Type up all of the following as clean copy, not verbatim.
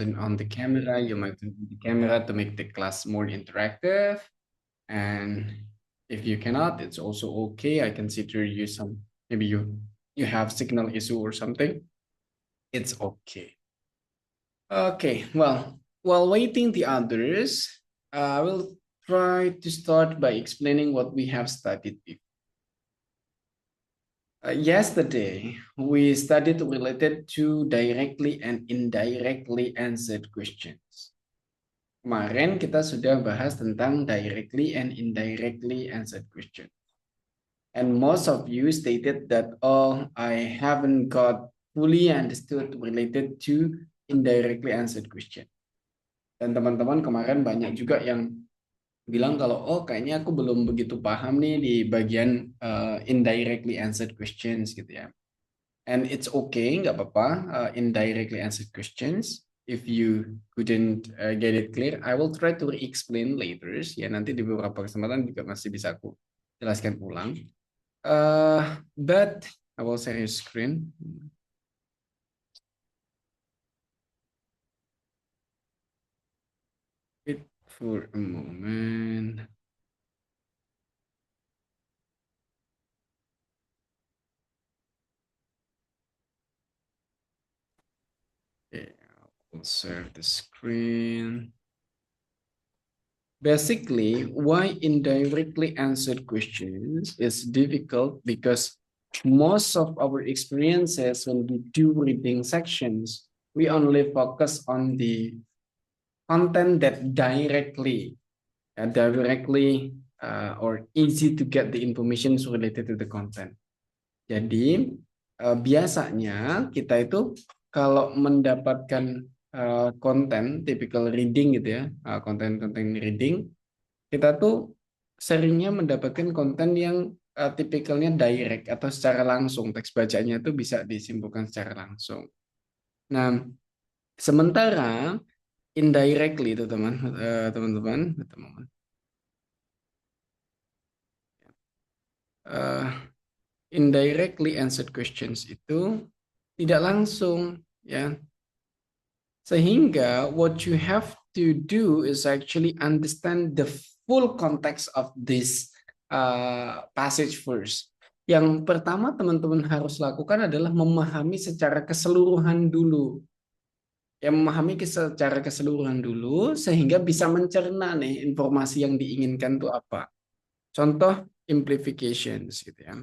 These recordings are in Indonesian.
turn on the camera. You might turn on the camera to make the class more interactive. And if you cannot, it's also okay. I consider you maybe you have signal issue or something. It's okay. Okay, well, while waiting the others, I will try to start by explaining what we have studied before. Yesterday, we studied related to directly and indirectly answered questions. Kemarin kita sudah bahas tentang directly and indirectly answered questions. And most of you stated that, oh, I haven't got fully understood related to indirectly answered question. Dan teman-teman kemarin banyak juga yang bilang kalau, oh kayaknya aku belum begitu paham nih di bagian indirectly answered questions gitu ya. And it's okay, nggak apa-apa, indirectly answered questions. If you couldn't get it clear, I will try to explain later. Ya nanti di beberapa kesempatan juga masih bisa aku jelaskan ulang. But I will share your screen. Wait for a moment. Okay, I will share the screen. Basically, why indirectly answered questions is difficult because most of our experiences when we do reading sections, we only focus on the content that directly or easy to get the information related to the content. Jadi biasanya kita itu kalau mendapatkan konten typical reading gitu ya, konten-konten reading, kita tuh seringnya mendapatkan konten yang tipikalnya direct atau secara langsung, teks bacanya itu bisa disimpulkan secara langsung. Nah, sementara indirectly itu teman-teman, indirectly answered questions itu tidak langsung ya. Sehingga what you have to do is actually understand the full context of this passage first. Yang pertama teman-teman harus lakukan adalah memahami secara keseluruhan dulu. Yang memahami secara keseluruhan dulu sehingga bisa mencerna nih informasi yang diinginkan itu apa. Contoh amplifications gitu ya.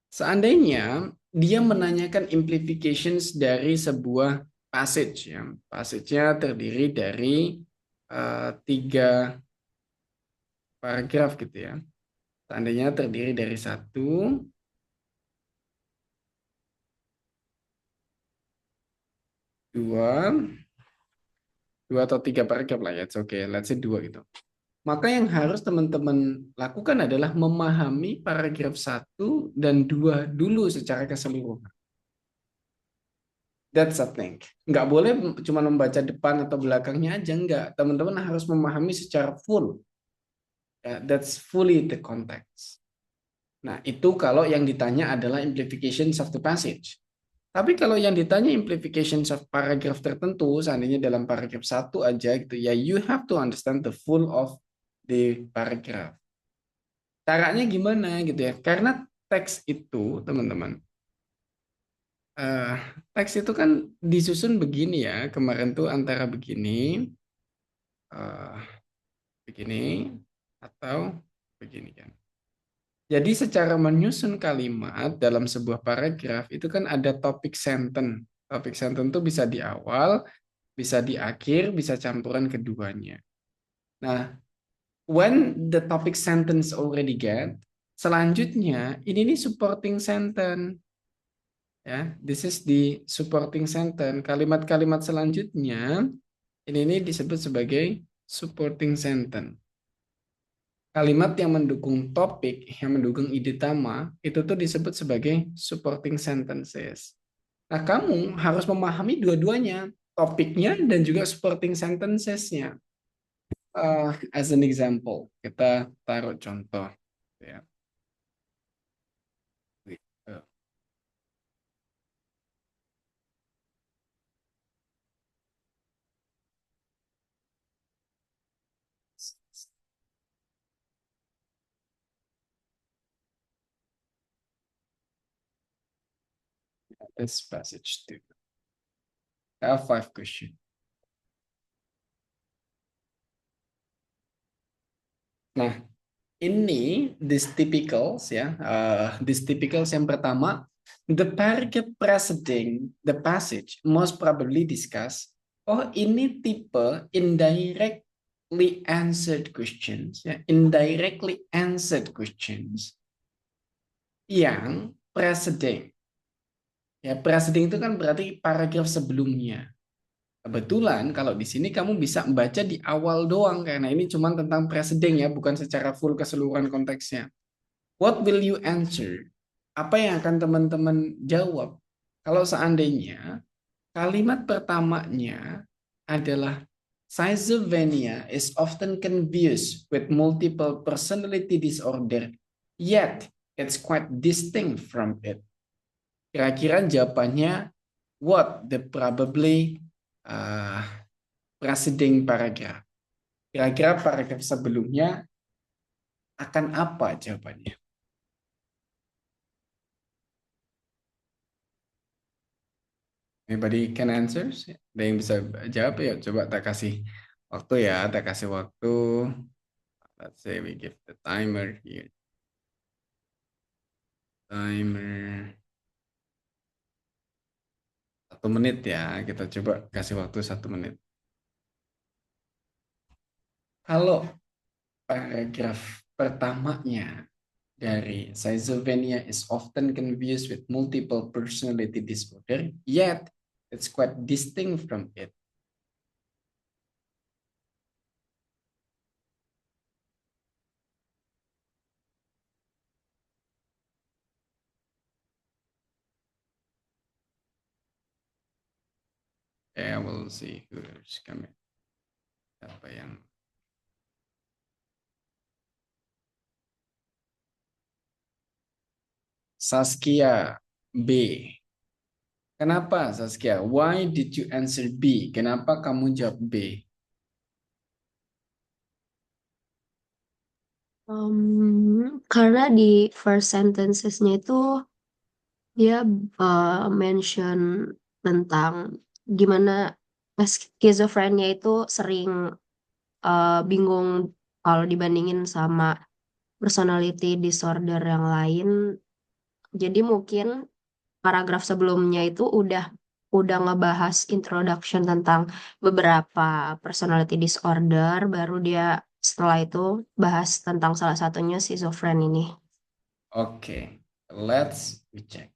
Seandainya dia menanyakan implications dari sebuah passage, ya. Passage-nya terdiri dari 3 paragraf gitu ya. Seandainya terdiri dari 1, 2 atau 3 paragraf lah ya. It's okay, let's say 2 gitu. Maka yang harus teman-teman lakukan adalah memahami paragraf 1 dan 2 dulu secara keseluruhan. That's a thing. Nggak boleh cuma membaca depan atau belakangnya aja, nggak. Teman-teman harus memahami secara full. That's fully the context. Nah, itu kalau yang ditanya adalah implications of the passage. Tapi kalau yang ditanya implications of paragraf tertentu, seandainya dalam paragraf 1 aja gitu ya, you have to understand the full of the paragraph. Caranya gimana gitu ya? Karena teks itu, teman-teman, teks itu kan disusun begini ya. Kemarin tuh antara begini, uh, begini, atau begini kan. Jadi secara menyusun kalimat dalam sebuah paragraf itu kan ada topik sentence. Topik sentence itu bisa di awal, bisa di akhir, bisa campuran keduanya. Nah, when the topic sentence already get, selanjutnya ini nih supporting sentence. Ya, this is the supporting sentence. Kalimat-kalimat selanjutnya ini disebut sebagai supporting sentence. Kalimat yang mendukung topik, yang mendukung ide utama, itu tuh disebut sebagai supporting sentences. Nah, kamu harus memahami dua-duanya, topiknya dan juga supporting sentences-nya. As an example, kita taruh contoh. Ya. This passage too. I have five questions. Nah, ini this typicals ya. This typicals yang pertama, the paragraph preceding the passage most probably discuss. Oh, ini tipe indirectly answered questions ya, indirectly answered questions yang preceding. Ya, preceding itu kan berarti paragraf sebelumnya. Kebetulan kalau di sini kamu bisa membaca di awal doang karena ini cuma tentang preceding ya, bukan secara full keseluruhan konteksnya. What will you answer? Apa yang akan teman-teman jawab? Kalau seandainya kalimat pertamanya adalah schizophrenia is often confused with multiple personality disorder, yet it's quite distinct from it. Kira-kira jawabannya what the probably uh, preceding paragraph. Kira-kira paragraf sebelumnya akan apa jawabannya? Anybody can answer? Ada yang bisa jawab ya? Coba tak kasih waktu ya, tak kasih waktu. Let's say we give the timer here. Timer 1 menit ya. Kita coba kasih waktu 1 menit. Kalau paragraf pertamanya dari schizophrenia is often confused with multiple personality disorder, yet it's quite distinct from it. I will see who's coming. Apa yang Saskia B. Kenapa Saskia? Why did you answer B? Kenapa kamu jawab B? Karena di first sentencesnya itu dia mention tentang gimana skizofrenia itu sering bingung kalau dibandingin sama personality disorder yang lain. Jadi mungkin paragraf sebelumnya itu udah ngebahas introduction tentang beberapa personality disorder, baru dia setelah itu bahas tentang salah satunya schizophren ini. Oke, let's we check.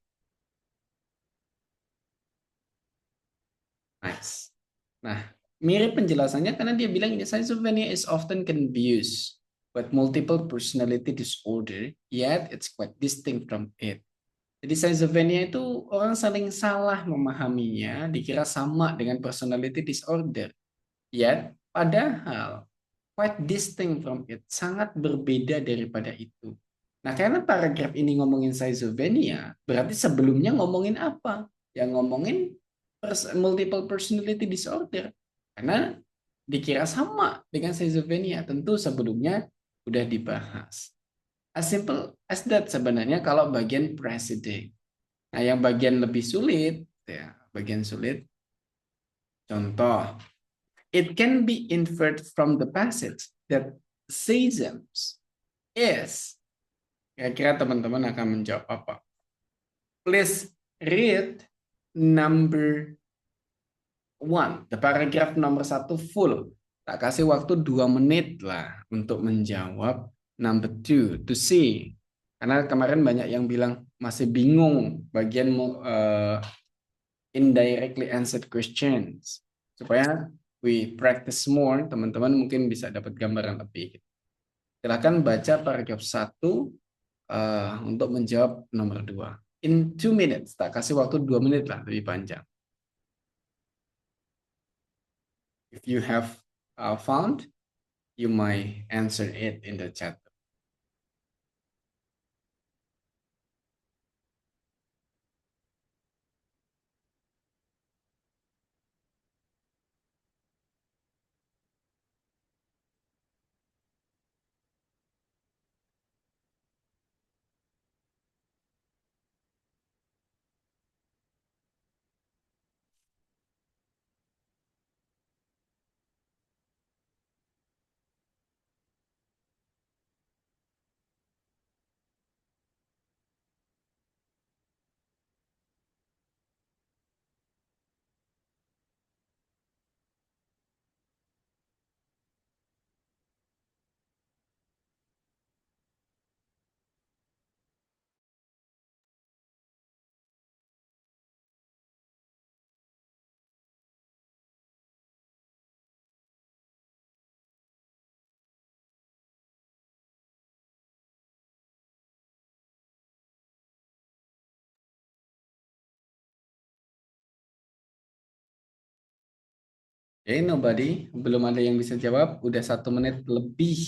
Nice. Nah, mirip penjelasannya karena dia bilang ini schizophrenia is often confused with multiple personality disorder, yet it's quite distinct from it. Jadi schizophrenia itu orang saling salah memahaminya, dikira sama dengan personality disorder. Yet, padahal quite distinct from it, sangat berbeda daripada itu. Nah, karena paragraf ini ngomongin schizophrenia, berarti sebelumnya ngomongin apa? Yang ngomongin multiple personality disorder. Karena dikira sama dengan schizophrenia, tentu sebelumnya udah dibahas. As simple as that sebenarnya kalau bagian preceding. Nah, yang bagian lebih sulit, ya, bagian sulit, contoh, it can be inferred from the passage that seasons is. Kira-kira teman-teman akan menjawab apa? Please read number one, the paragraph nomor 1 full. Tak kasih waktu 2 menit lah untuk menjawab number two, to see. Karena kemarin banyak yang bilang masih bingung bagian indirectly answered questions. Supaya we practice more, teman-teman mungkin bisa dapat gambaran lebih. Silakan baca paragraf 1 untuk menjawab nomor 2. In 2 minutes, tak kasih waktu 2 menit lah, lebih panjang. If you have found, you might answer it in the chat. Oke, nobody. Belum ada yang bisa jawab. Udah 1 menit lebih.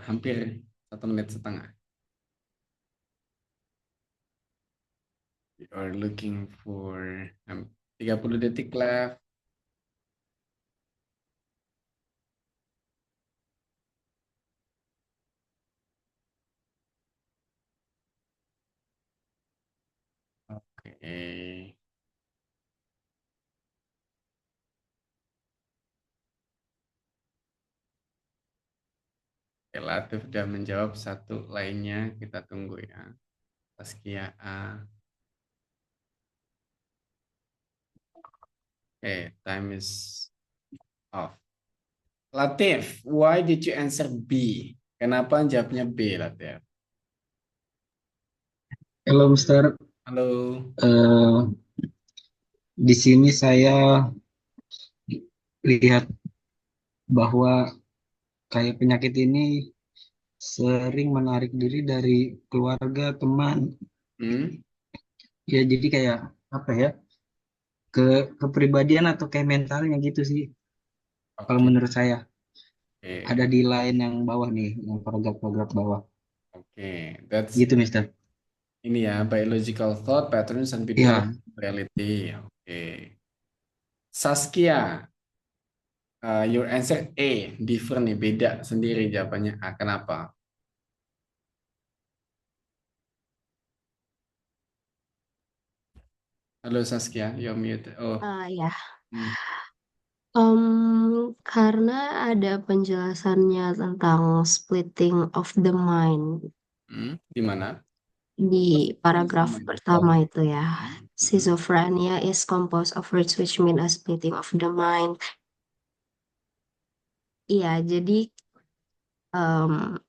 Hampir 1 menit setengah. We are looking for 30 detik left. Oke. Oke, Latif sudah menjawab satu lainnya. Kita tunggu ya. Saskia A. Oke, time is off. Latif, why did you answer B? Kenapa jawabnya B, Latif? Halo Mister. Halo. Eh, di sini saya lihat bahwa kayak penyakit ini sering menarik diri dari keluarga, teman. Hmm? Ya jadi kayak apa ya, ke kepribadian atau kayak mentalnya gitu sih. Kalau Oke. menurut saya Oke. ada di line yang bawah nih, yang paragraf-paragraf bawah. Oke. That's Gitu Mister. ini ya, biological thought, patterns, and feedback Ya, reality. Oke. Saskia, your answer A, different nih, beda sendiri jawabannya A. Kenapa? Halo Saskia, you're mute. Oh, Ya. hmm. Karena ada penjelasannya tentang splitting of the mind Di mana? di Oh, paragraf pertama oke. itu ya. Hmm. Schizophrenia is composed of words which mean a splitting of the mind. Iya, jadi em,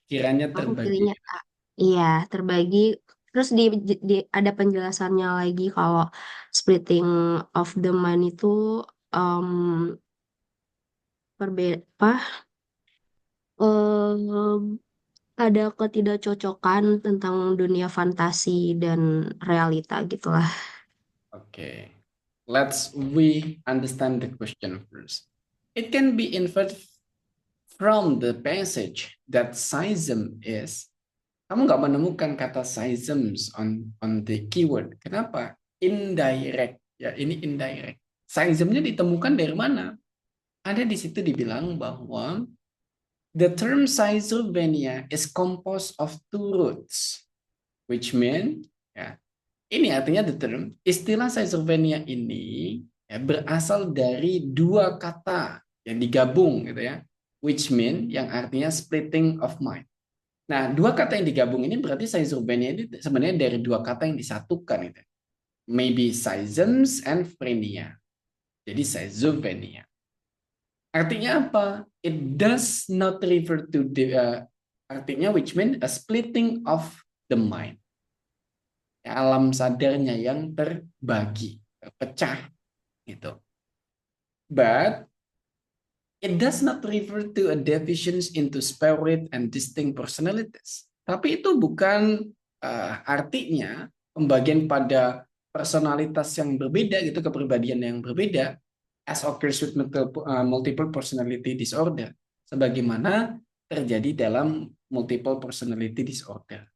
Kiranya aku terbagi. pilihnya A. Iya, terbagi. Terus ada penjelasannya lagi kalau splitting of the mind itu em apa? em, ada ketidakcocokan tentang dunia fantasi dan realita gitulah. Oke. We understand the question first. It can be inferred from the passage that schism is. Kamu nggak menemukan kata schisms on the keyword. Kenapa? Indirect. Ya, ini indirect. Schismnya ditemukan dari mana? Ada di situ dibilang bahwa the term schizophrenia is composed of two roots, which mean ya, ini artinya the term istilah schizophrenia ini ya, berasal dari dua kata yang digabung gitu ya, which mean yang artinya splitting of mind. Nah, dua kata yang digabung ini berarti schizophrenia ini sebenarnya dari dua kata yang disatukan itu. Maybe schisms and phrenia. Jadi schizophrenia. Artinya apa? It does not refer to the artinya which mean a splitting of the mind. Ya, alam sadarnya yang terbagi, terpecah gitu. But it does not refer to a divisions into separate and distinct personalities. Tapi itu bukan artinya pembagian pada personalitas yang berbeda gitu, kepribadian yang berbeda as occurs with multiple personality disorder sebagaimana terjadi dalam multiple personality disorder.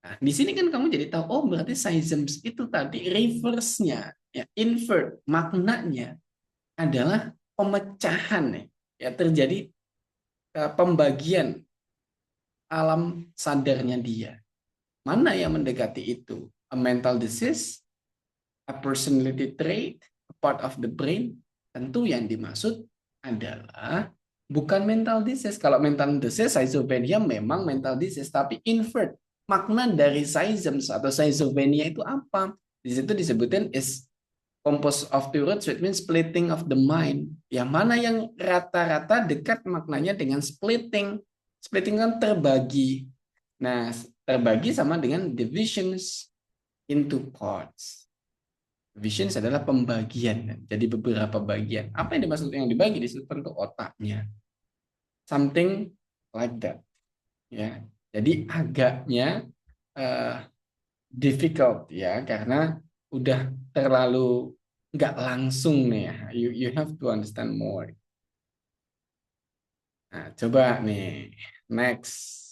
Nah, di sini kan kamu jadi tahu, oh berarti schisms itu tadi reverse-nya, ya, invert, maknanya adalah pemecahan nih, ya terjadi pembagian alam sadarnya dia. Mana yang mendekati itu? A mental disease, a personality trait, a part of the brain. Tentu yang dimaksud adalah bukan mental disease. Kalau mental disease, schizophrenia memang mental disease, tapi invert. Makna dari schisms atau schizophrenia itu apa? Di situ disebutin is composed of two words, which means splitting of the mind. Yang mana yang rata-rata dekat maknanya dengan splitting. Splitting kan terbagi. Nah, terbagi sama dengan divisions into parts. Divisions adalah pembagian. Jadi beberapa bagian. Apa yang dimaksud yang dibagi? Di situ tentu otaknya. Something like that. Ya. Jadi agaknya uh, difficult ya karena udah terlalu nggak langsung nih ya. You have to understand more. Nah, coba nih. Next.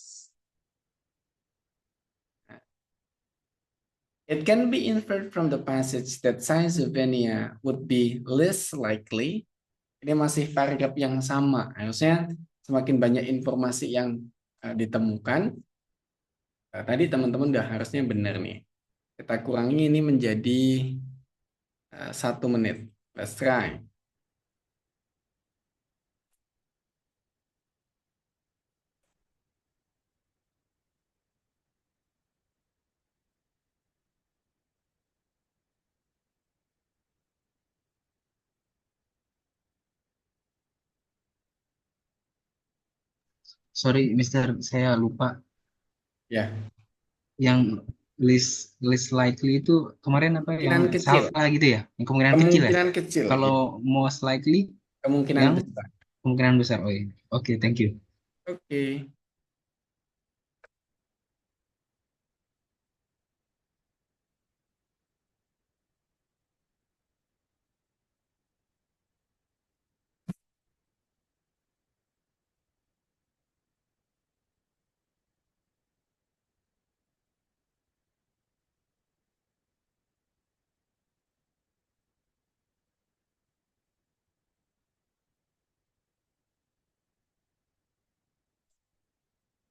It can be inferred from the passage that Caesarea would be less likely. Ini masih paragraf yang sama. Harusnya semakin banyak informasi yang ditemukan. Tadi teman-teman udah harusnya benar nih. Kita kurangi ini menjadi 1 menit. Let's try. Sorry, Mister, saya lupa. Ya, Yang least least likely itu kemarin apa yang kemungkinan kecil. Salva gitu ya? Yang kemungkinan kecil ya? Kemungkinan kecil. Kalau Ya. most likely Kemungkinan yang besar. kemungkinan besar. Oh iya. Oke, thank you. Oke.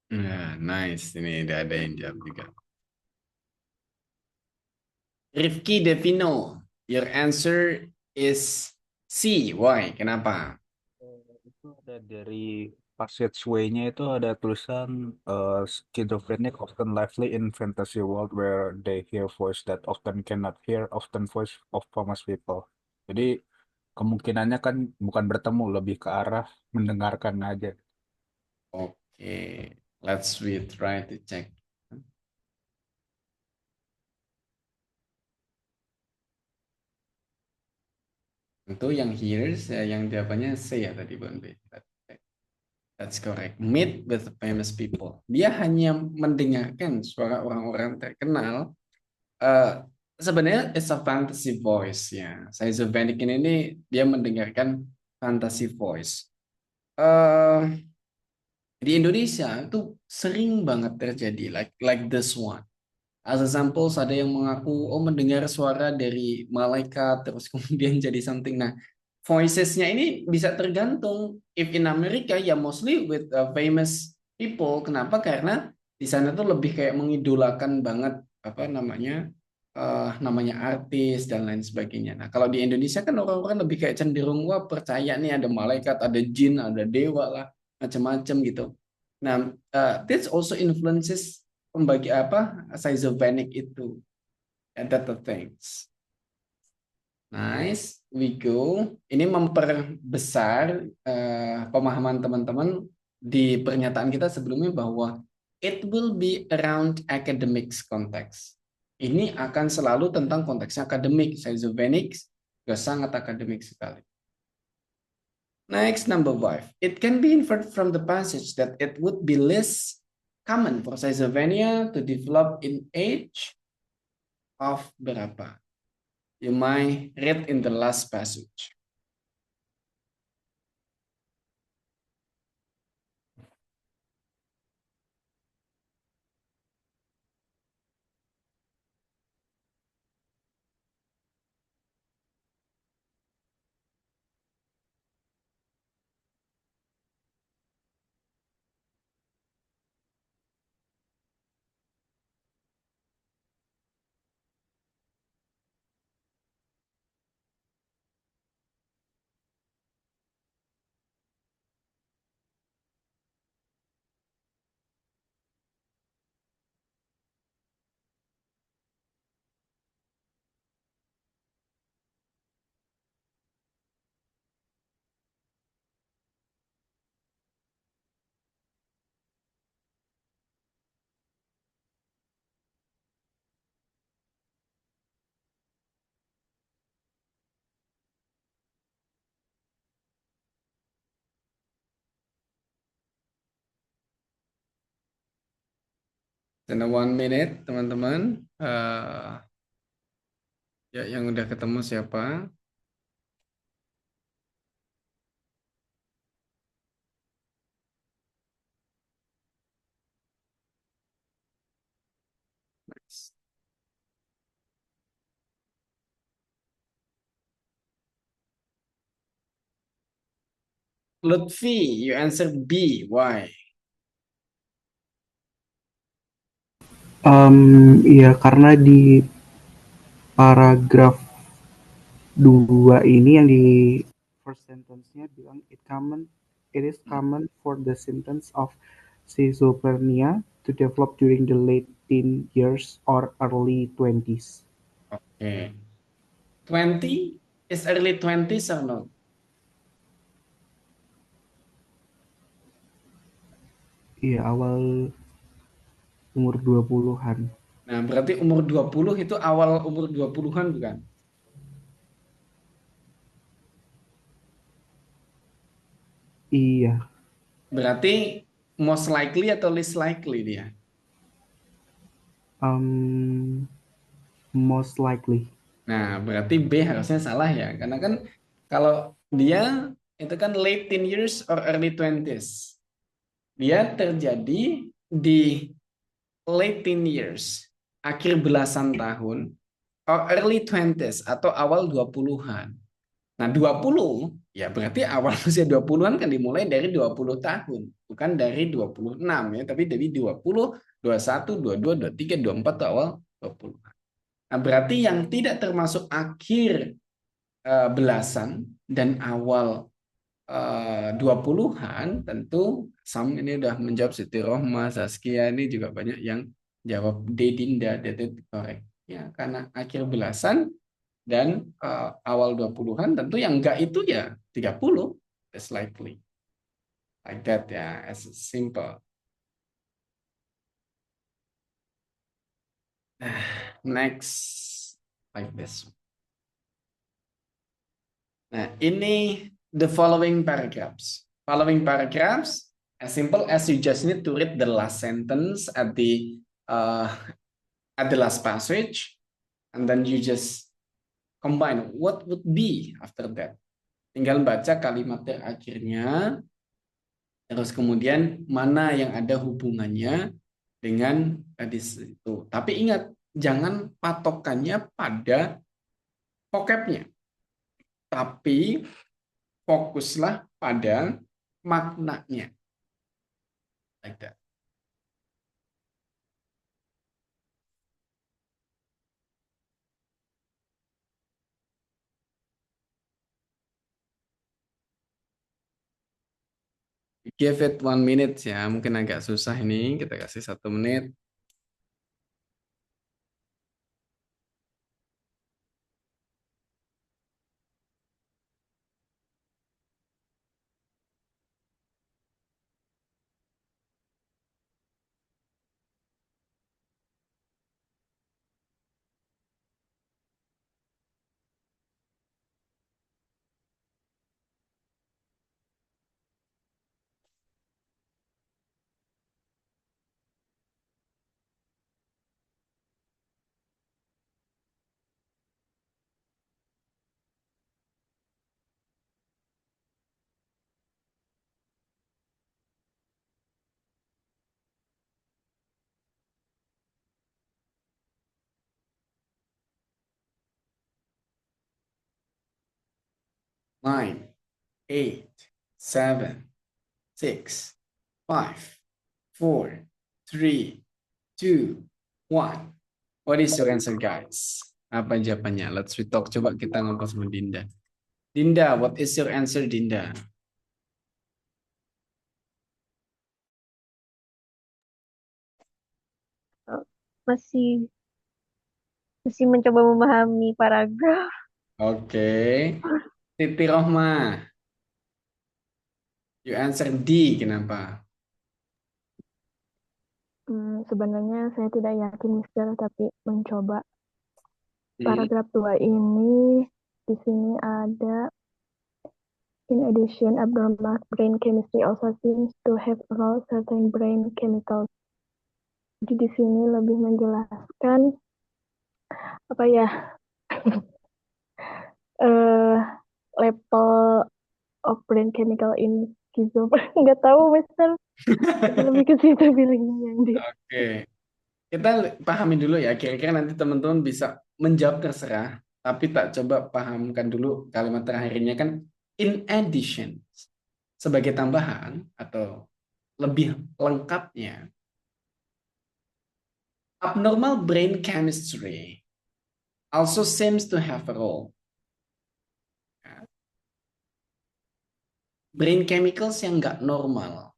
Nah, nice. Ini udah ada yang jawab juga. Rifki Devino, your answer is C. Why? Kenapa? Itu ada dari passageway-nya itu ada tulisan schizophrenic often lively in fantasy world where they hear voice that often cannot hear, often voice of famous people. Jadi kemungkinannya kan bukan bertemu, lebih ke arah mendengarkan aja. Oke, we try to check. Tentu yang hears, yang jawabannya C ya tadi, Bang B. That's correct. Meet with famous people. Dia hanya mendengarkan suara orang-orang terkenal. Eh, Sebenarnya it's a fantasy voice ya. Saya Zubanikin ini dia mendengarkan fantasy voice. Eh di Indonesia itu sering banget terjadi like this one. As examples ada yang mengaku oh mendengar suara dari malaikat terus kemudian jadi something. Nah, voicesnya ini bisa tergantung. If in America ya mostly with famous people. Kenapa? Karena di sana tuh lebih kayak mengidolakan banget apa namanya artis dan lain sebagainya. Nah, kalau di Indonesia kan orang-orang lebih kayak cenderung wah percaya nih ada malaikat, ada jin, ada dewa lah, macam-macam gitu. Nah, this also influences pembagi apa schizophrenic itu. And that the things. Nice, we go. Ini memperbesar pemahaman teman-teman di pernyataan kita sebelumnya bahwa it will be around academics context. Ini akan selalu tentang konteksnya akademik. Schizophrenic juga sangat akademik sekali. Next, number 5. It can be inferred from the passage that it would be less common for schizophrenia to develop in age of berapa? You might read in the last passage. In 1 minute, teman-teman. Ya, yang udah ketemu siapa? Lutfi, you answer B. Why? Ya karena di paragraf 2 ini yang di first sentence-nya bilang it is common for the symptoms of schizophrenia to develop during the late teen years or early 20s. Okay. 20 is early 20s or not? Iya, awal umur 20-an. Nah, berarti umur 20 itu awal umur 20-an bukan? Iya, Berarti most likely atau least likely dia? most likely. Nah, berarti B harusnya salah ya. Karena kan kalau dia itu kan late teen years or early 20s. Dia terjadi di late teen years, akhir belasan tahun, or early 20s atau awal 20-an. Nah, 20 ya berarti awal usia 20-an kan dimulai dari 20 tahun, bukan dari 26 ya, tapi dari 20, 21, 22, 23, 24 itu awal 20. Nah, berarti yang tidak termasuk akhir belasan dan awal 20-an tentu Sam ini udah menjawab, Siti Rohma, Saskia ini juga banyak yang jawab D, Dinda, itu korek. Ya, karena akhir belasan dan awal 20-an tentu yang enggak itu ya 30, that's likely. Like that ya, as simple. Next, like this. Nah, ini the following paragraphs. Following paragraphs, as simple as you just need to read the last sentence uh, at the last passage, and then you just combine what would be after that. Tinggal baca kalimat terakhirnya, terus kemudian mana yang ada hubungannya dengan itu. Tapi ingat, jangan patokannya pada vocabnya, tapi fokuslah pada maknanya. Like that. Give it 1 minute ya, mungkin agak susah ini, kita kasih 1 menit. Nine, 8, 7, 6, 5, 4, 3, 2, 1. What is your answer, guys? Apa jawabannya? Let's we talk. Coba kita ngobrol sama Dinda. Dinda, what is your answer, Dinda? Masih masih mencoba memahami paragraf. Oke. Titi Rohma, you answer D, kenapa? Sebenarnya saya tidak yakin, Mister, tapi mencoba. Hmm. Paragraf 2 ini, di sini ada, in addition, abnormal brain chemistry also seems to have role certain brain chemicals. Jadi di sini lebih menjelaskan apa ya level of brain chemical in schizophrenia. Nggak tahu, Mister. Lebih ke situ feelingnya yang di. Oke. Kita pahami dulu ya, kira-kira nanti teman-teman bisa menjawab terserah, tapi tak coba pahamkan dulu kalimat terakhirnya kan in addition. sebagai tambahan atau lebih lengkapnya, abnormal brain chemistry also seems to have a role. Brain chemicals yang nggak normal.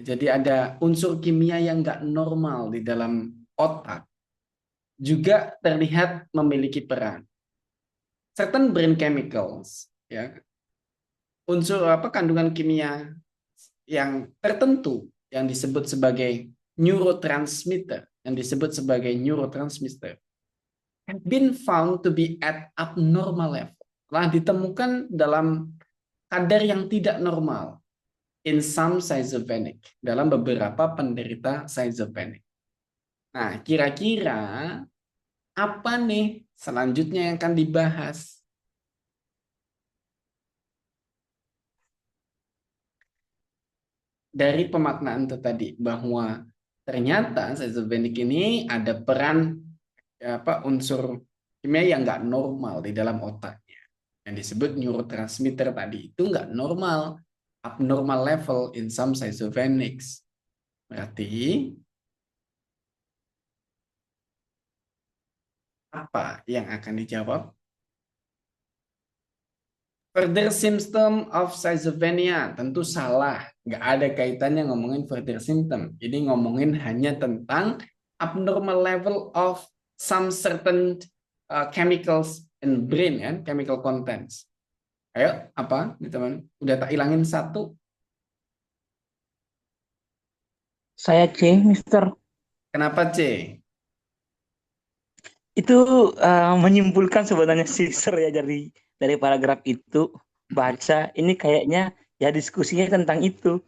Jadi ada unsur kimia yang nggak normal di dalam otak juga terlihat memiliki peran. Certain brain chemicals, ya, unsur kandungan kimia yang tertentu yang disebut sebagai neurotransmitter, have been found to be at abnormal level. Telah ditemukan dalam kadar yang tidak normal in some schizophrenic, dalam beberapa penderita schizophrenic. Nah, kira-kira apa nih selanjutnya yang akan dibahas? Dari pemaknaan itu tadi, bahwa ternyata schizophrenic ini ada peran unsur kimia yang nggak normal di dalam otaknya. Yang disebut neurotransmitter tadi itu nggak normal, abnormal level in some schizophrenics. Berarti apa yang akan dijawab? Further symptom of schizophrenia, tentu salah. Nggak ada kaitannya ngomongin further symptom. Ini ngomongin hanya tentang abnormal level of some certain chemicals in brain, kan? Chemical contents. Ayo, apa nih teman? Udah tak hilangin satu. Saya C, Mister. Kenapa C? Itu menyimpulkan sebenarnya Caesar ya dari paragraf itu baca ini kayaknya ya diskusinya tentang itu.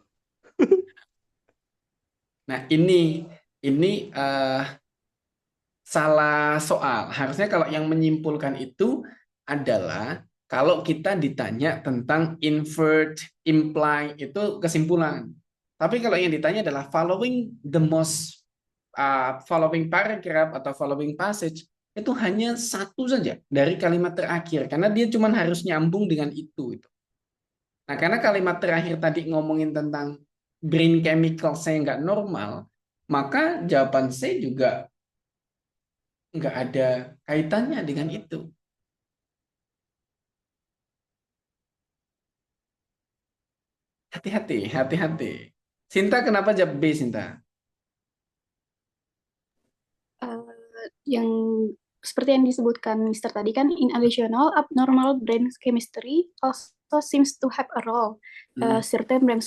Nah, ini salah soal. Harusnya kalau yang menyimpulkan itu adalah kalau kita ditanya tentang invert, imply, itu kesimpulan. Tapi kalau yang ditanya adalah following the most following paragraph atau following passage, itu hanya satu saja dari kalimat terakhir, karena dia cuma harus nyambung dengan itu. Nah, karena kalimat terakhir tadi ngomongin tentang brain chemical saya nggak normal, maka jawaban saya juga nggak ada kaitannya dengan itu. Hati-hati. Sinta, kenapa jawab B, Sinta? Yang seperti yang disebutkan Mister tadi kan, in additional, abnormal brain chemistry also seems to have a role. Certain brain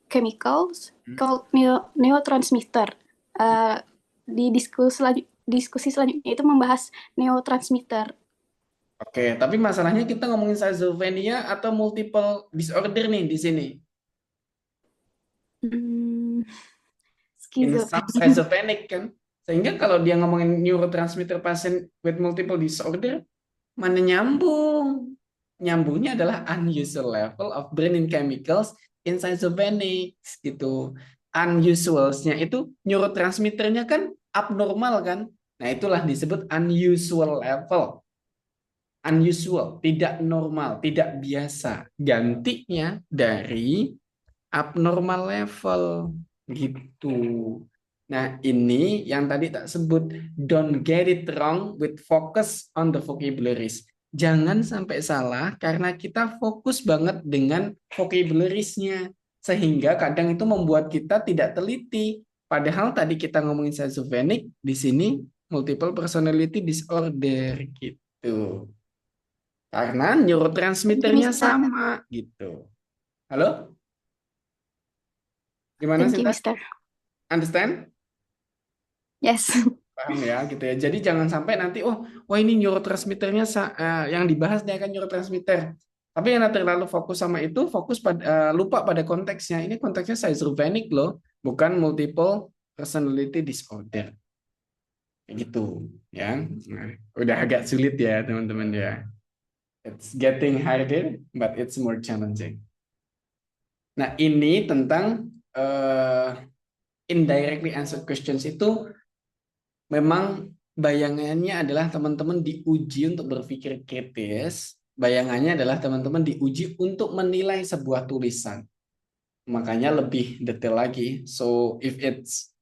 chemicals called neurotransmitter. Di diskusi selanjutnya itu membahas neurotransmitter. Oke, tapi masalahnya kita ngomongin schizophrenia atau multiple disorder nih di sini. Schizophrenic kan. Sehingga kalau dia ngomongin neurotransmitter patient with multiple disorder, mana nyambung? Nyambungnya adalah unusual level of brain chemicals in schizophrenic gitu. Unusualsnya itu neurotransmitternya kan abnormal kan. Nah, itulah disebut unusual level. Unusual, tidak normal, tidak biasa. Gantinya dari abnormal level gitu. Nah, ini yang tadi tak sebut, don't get it wrong with focus on the vocabularies. Jangan sampai salah karena kita fokus banget dengan vocabulariesnya, sehingga kadang itu membuat kita tidak teliti. Padahal tadi kita ngomongin schizophrenic, di sini multiple personality disorder gitu. Karena neurotransmitternya sama gitu. Halo? Gimana, Thank you, Sinta? Mister. Understand? Yes. Paham ya gitu ya. Jadi jangan sampai nanti wah ini neurotransmitternya yang dibahas dia akan neurotransmitter. Tapi yang terlalu fokus sama itu, lupa pada konteksnya. Ini konteksnya schizophrenic loh, bukan multiple personality disorder. Kayak gitu ya. Nah, udah agak sulit ya teman-teman ya. It's getting harder, but it's more challenging. Nah, ini tentang indirectly answered questions itu memang bayangannya adalah teman-teman diuji untuk berpikir kritis. Bayangannya adalah teman-teman diuji untuk menilai sebuah tulisan. Makanya lebih detail lagi. So if it's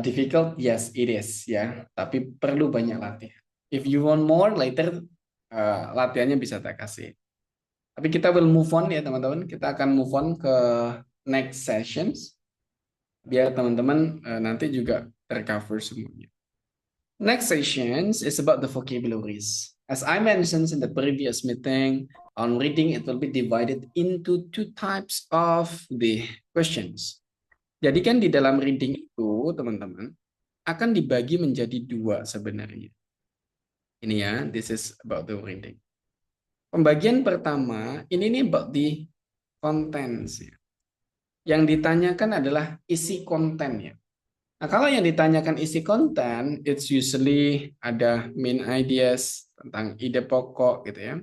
difficult, yes it is ya. Tapi perlu banyak latihan. If you want more later, latihannya bisa tak kasih. Tapi kita will move on ya teman-teman. Kita akan move on ke next sessions. Biar teman-teman nanti juga tercover semuanya. Next sessions is about the vocabularies. As I mentioned in the previous meeting, on reading it will be divided into two types of the questions. Jadi kan di dalam reading itu, teman-teman, akan dibagi menjadi dua sebenarnya. Ini ya, this is about the reading. Pembagian pertama, ini nih about the contents. Yang ditanyakan adalah isi kontennya. Nah, kalau yang ditanyakan isi konten, it's usually ada main ideas tentang ide pokok gitu ya.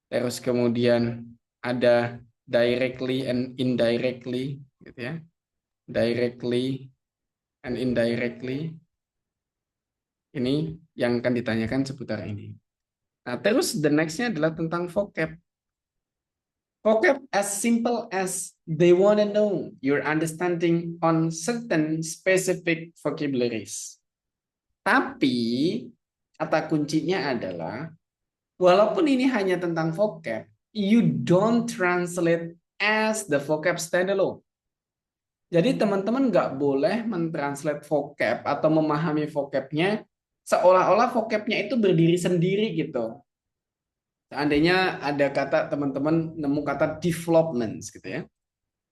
Terus kemudian ada directly and indirectly gitu ya. Directly and indirectly. Ini yang akan ditanyakan seputar ini. Nah, terus the next-nya adalah tentang vocab. Vocab as simple as they want to know your understanding on certain specific vocabularies. Tapi kata kuncinya adalah walaupun ini hanya tentang vocab, you don't translate as the vocab standalone. Jadi teman-teman nggak boleh mentranslate vocab atau memahami vocabnya seolah-olah vocabnya itu berdiri sendiri gitu. Seandainya ada kata teman-teman nemu kata developments gitu ya.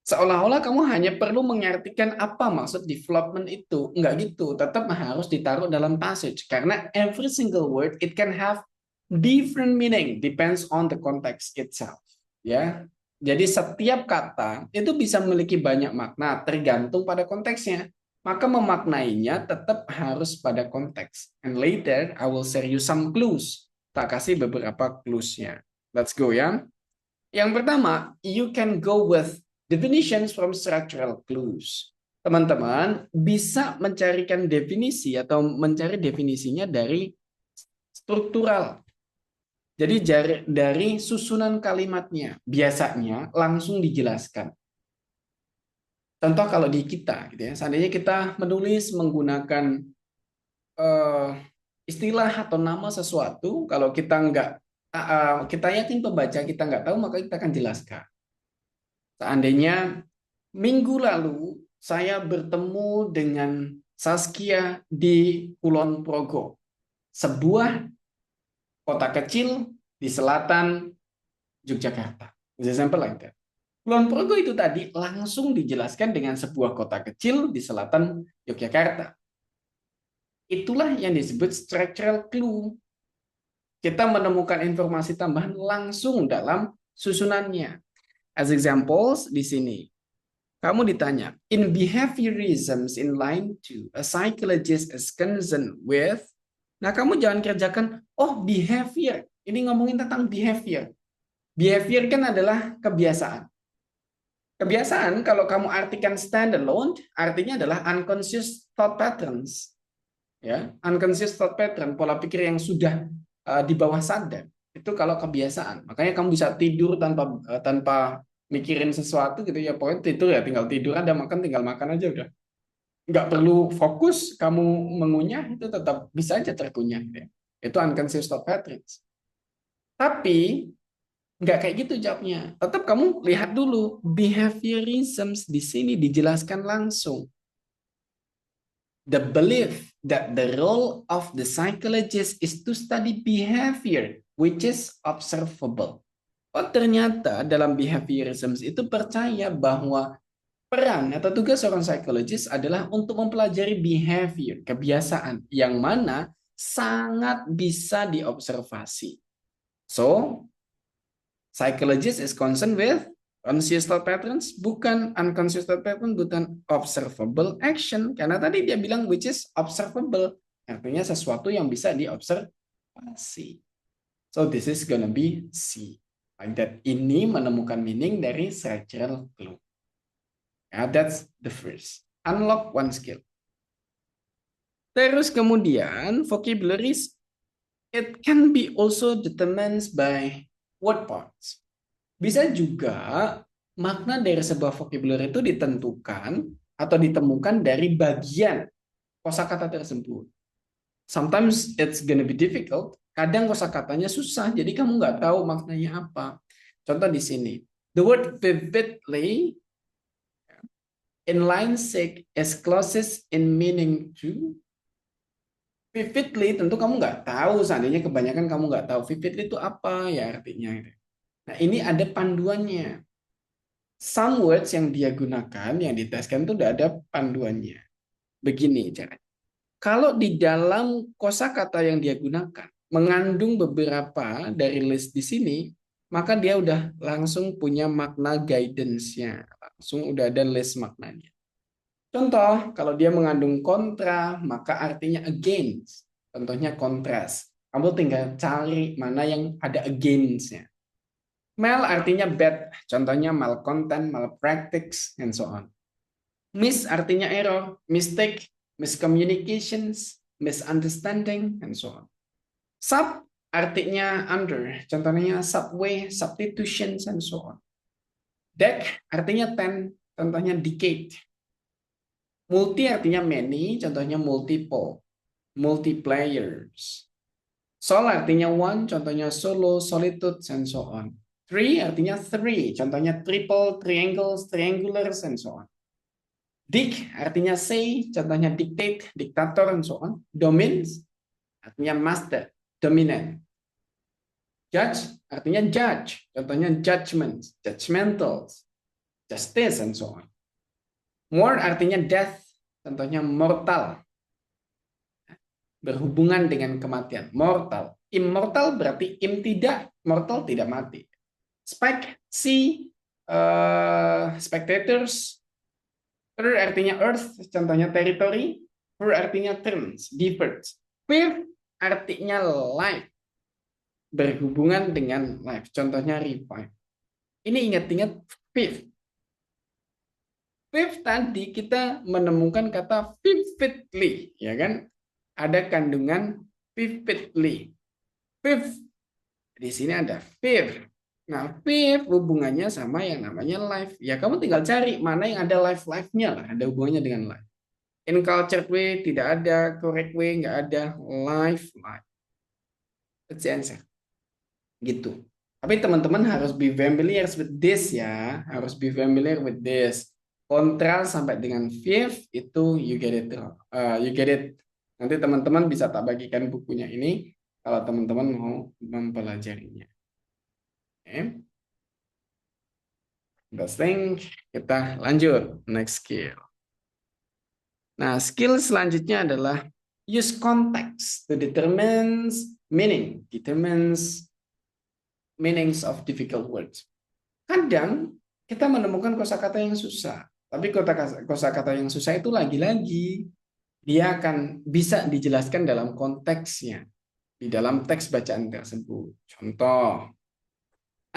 Seolah-olah kamu hanya perlu mengartikan apa maksud development itu. Enggak gitu, tetap harus ditaruh dalam passage. Karena every single word it can have different meaning, depends on the context itself. Ya, jadi setiap kata itu bisa memiliki banyak makna, tergantung pada konteksnya. Maka memaknainya tetap harus pada konteks. And later I will share you some clues. Tak kasih beberapa clues-nya. Let's go ya. Yang pertama, you can go with definitions from structural clues. Teman-teman bisa mencarikan definisi atau mencari definisinya dari struktural. Jadi dari susunan kalimatnya biasanya langsung dijelaskan. Contoh kalau di kita, gitu ya, seandainya kita menulis menggunakan istilah atau nama sesuatu, kalau kita yakin pembaca kita nggak tahu, maka kita akan jelaskan. Seandainya minggu lalu saya bertemu dengan Saskia di Kulon Progo, sebuah kota kecil di selatan Yogyakarta. Example like that. Kulon Progo itu tadi langsung dijelaskan dengan sebuah kota kecil di selatan Yogyakarta. Itulah yang disebut structural clue. Kita menemukan informasi tambahan langsung dalam susunannya. As examples di sini. Kamu ditanya, in behaviorisms in line 2, a psychologist is concerned with. Nah, kamu jangan kerjakan, oh behavior. Ini ngomongin tentang behavior. Behavior kan adalah kebiasaan. Kebiasaan kalau kamu artikan standalone, artinya adalah unconscious thought patterns. Ya, unconscious thought pattern, pola pikir yang sudah di bawah sadar. Itu kalau kebiasaan. Makanya kamu bisa tidur tanpa mikirin sesuatu gitu ya, pokoknya tidur ya tinggal tidur, ada makan tinggal makan aja udah. Nggak perlu fokus kamu mengunyah, itu tetap bisa aja terkunyah gitu ya. Itu unconscious thought patterns. Tapi nggak kayak gitu jawabnya. Tetap kamu lihat dulu behaviorisms di sini dijelaskan langsung. The belief that the role of the psychologist is to study behavior, which is observable. Oh, ternyata dalam behaviorism itu percaya bahwa peran atau tugas seorang psikologis adalah untuk mempelajari behavior, kebiasaan, yang mana sangat bisa diobservasi. So, psychologist is concerned with conscious thought patterns, bukan unconscious thought pattern, bukan observable action. Karena tadi dia bilang which is observable. Artinya sesuatu yang bisa diobservasi. So this is gonna be C. Like that. Ini menemukan meaning dari structural clue. That's the first. Unlock one skill. Terus kemudian vocabularies, it can be also determined by word parts. Bisa juga makna dari sebuah vocabulary itu ditentukan atau ditemukan dari bagian kosakata tersebut. Sometimes it's gonna be difficult. Kadang kosakatanya susah, jadi kamu nggak tahu maknanya apa. Contoh di sini, the word vividly in line 6 is closest in meaning to. Vividly tentu kamu nggak tahu, seandainya kebanyakan kamu nggak tahu vividly itu apa ya artinya. Nah ini ada panduannya. Some words yang dia gunakan, yang diteskan itu udah ada panduannya. Begini caranya. Kalau di dalam kosakata yang dia gunakan mengandung beberapa dari list di sini, maka dia udah langsung punya makna guidance-nya. Langsung udah ada list maknanya. Contoh, kalau dia mengandung kontra, maka artinya against. Contohnya kontras. Kamu tinggal cari mana yang ada against-nya. Mal artinya bad, contohnya malcontent, malpractice, and so on. Miss artinya error, mistake, miscommunications, misunderstanding, and so on. Sub artinya under, contohnya subway, substitutions, and so on. Deck artinya 10, contohnya decade. Multi artinya many, contohnya multiple, multiplayers. Sol artinya one, contohnya solo, solitude, and so on. Three artinya three, contohnya triple, triangles, triangulars, and so on. Dic artinya say, contohnya dictate, dictator, and so on. Domains artinya master, dominant. Judge artinya judge, contohnya judgment, judgmentals, justice, and so on. More artinya death, contohnya mortal, berhubungan dengan kematian, mortal. Immortal berarti im tidak, mortal tidak mati. Spectators. Third artinya earth, contohnya territory. Fourth artinya terms, differs. Fifth artinya life, berhubungan dengan life, contohnya revive. Ini ingat-ingat fifth. Fifth tadi kita menemukan kata vividly, ya kan? Ada kandungan vividly. Fifth, di sini ada fifth. Nah, fifth hubungannya sama yang namanya life. Ya, kamu tinggal cari mana yang ada life-nya lah, ada hubungannya dengan life. In cultured way tidak ada, correct way nggak ada, life. That's the answer. Gitu. Tapi teman-teman harus be familiar with this ya, harus be familiar with this. Kontra sampai dengan fifth itu you get it, you get it. Nanti teman-teman bisa tak bagikan bukunya ini kalau teman-teman mau mempelajarinya. Okay. That's thing. Kita lanjut next skill. Nah, skill selanjutnya adalah use context to determines meanings of difficult words. Kadang kita menemukan kosakata yang susah, tapi kosakata yang susah itu lagi-lagi dia akan bisa dijelaskan dalam konteksnya di dalam teks bacaan tersebut. Contoh,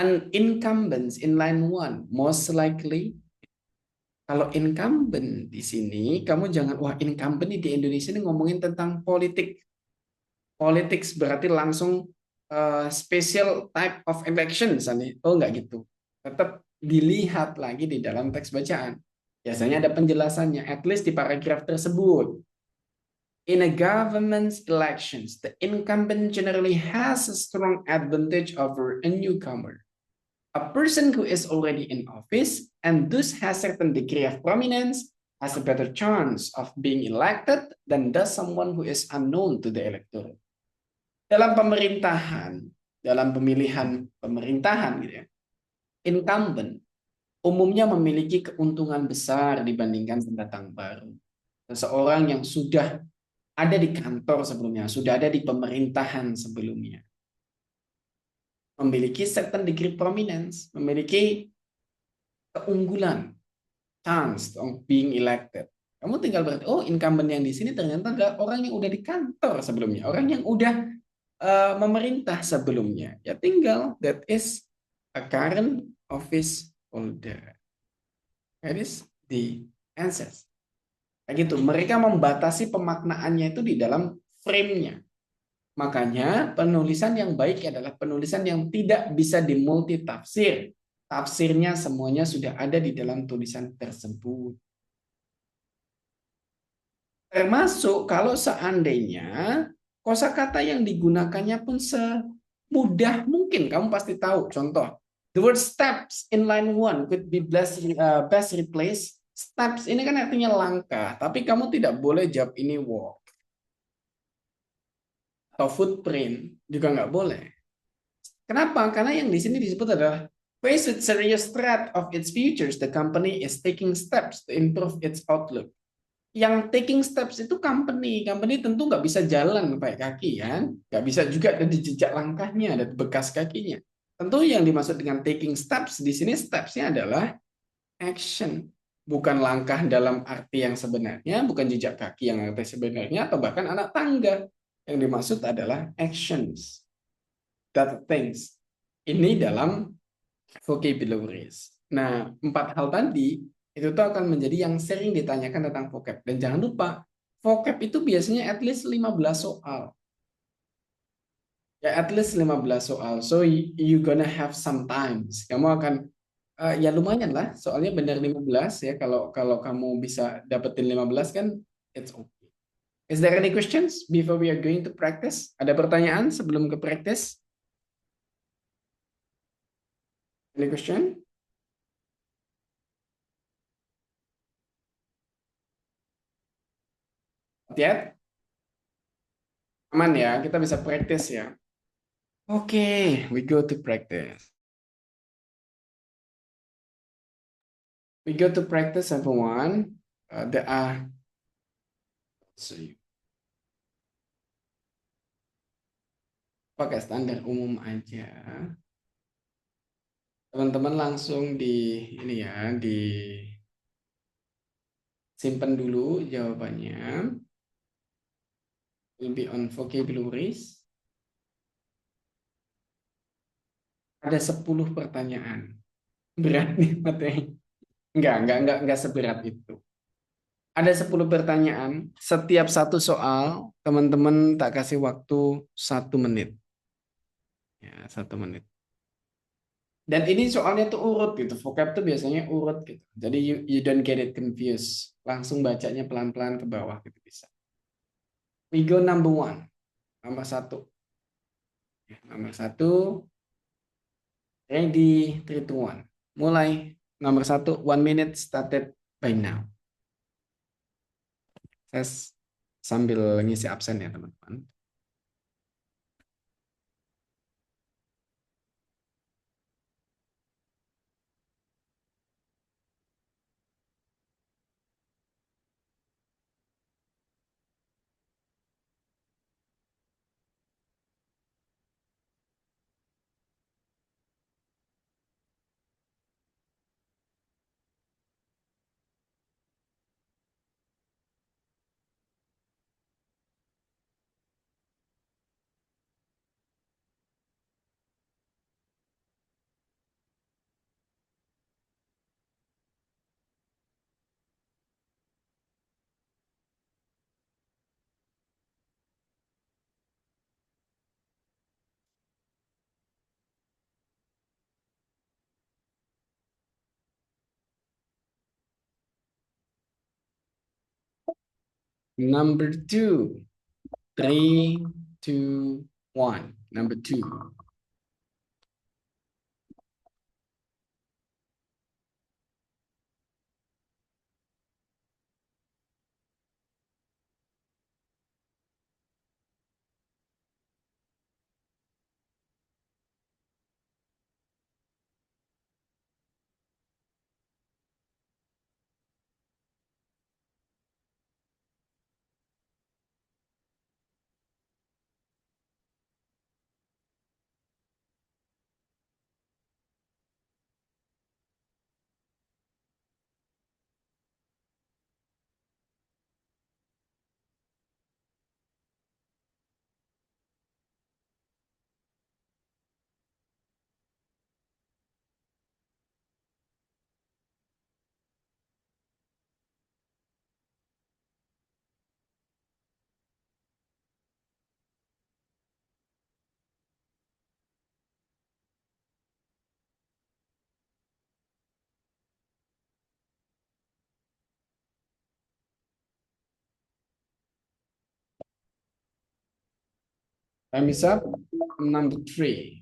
an incumbent in line 1 most likely. Kalau incumbent di sini, kamu jangan, wah incumbent di Indonesia ini ngomongin tentang politik. Politics berarti langsung special type of election misalnya. Oh enggak gitu. Tetap dilihat lagi di dalam teks bacaan. Biasanya ada penjelasannya, at least di paragraf tersebut. In a government's elections, the incumbent generally has a strong advantage over a newcomer. A person who is already in office and thus has a certain degree of prominence has a better chance of being elected than does someone who is unknown to the electorate. Dalam pemerintahan, dalam pemilihan pemerintahan gitu ya, incumbent umumnya memiliki keuntungan besar dibandingkan pendatang baru. Seseorang yang sudah ada di kantor sebelumnya, sudah ada di pemerintahan sebelumnya. Memiliki certain degree prominence, memiliki keunggulan, chance of being elected. Kamu tinggal berarti, oh incumbent yang di sini ternyata adalah orang yang udah di kantor sebelumnya, orang yang udah memerintah sebelumnya. Ya tinggal, that is a current office holder. That is the answers. Kayak gitu, mereka membatasi pemaknaannya itu di dalam frame-nya. Makanya penulisan yang baik adalah penulisan yang tidak bisa dimultitafsir. Tafsirnya semuanya sudah ada di dalam tulisan tersebut. Termasuk kalau seandainya kosakata yang digunakannya pun semudah mungkin. Kamu pasti tahu. Contoh, the word steps in line 1 could be best replaced. Steps ini kan artinya langkah, tapi kamu tidak boleh jawab ini walk. Atau footprint juga nggak boleh. Kenapa? Karena yang di sini disebut adalah face with serious threat of its futures, the company is taking steps to improve its outlook. Yang taking steps itu company. Company tentu nggak bisa jalan pakai kaki ya. Nggak bisa juga ada di jejak langkahnya, ada bekas kakinya. Tentu yang dimaksud dengan taking steps di sini stepsnya adalah action. Bukan langkah dalam arti yang sebenarnya, bukan jejak kaki yang arti sebenarnya, atau bahkan anak tangga. Yang dimaksud adalah actions. That things. Ini dalam vocabularies. Nah, 4 hal tadi itu tuh akan menjadi yang sering ditanyakan tentang vocab. Dan jangan lupa, vocab itu biasanya at least 15 soal. Ya, at least 15 soal. So, you gonna have sometimes. Kamu akan, ya lumayan lah, soalnya benar 15 ya. Kalau kamu bisa dapetin 15 kan, it's okay. Is there any questions before we are going to practice? Ada pertanyaan sebelum ke practice? Any question? Lihat, aman ya, kita bisa practice ya. Oke, we go to practice. We go to practice everyone. There are, see, pakai standar umum aja. Teman-teman langsung di ini ya, di simpan dulu jawabannya. Will be on vocabularies. Ada 10 pertanyaan. Berat nih materi. Enggak seberat itu. Ada 10 pertanyaan. Setiap satu soal, teman-teman tak kasih waktu 1 menit. Ya, 1 menit. Dan ini soalnya tuh urut gitu. Vocab tuh biasanya urut gitu. Jadi you don't get it confused. Langsung bacanya pelan-pelan ke bawah gitu bisa. We go number 1. Nomor 1. Ya, nomor 1. Ready, 3, 2, 1. Mulai. Nomor 1, 1 minute started by now. Saya sambil ngisi absen ya teman-teman. Number 2. 3, 2, 1. Number 2. Time is up. Number 3.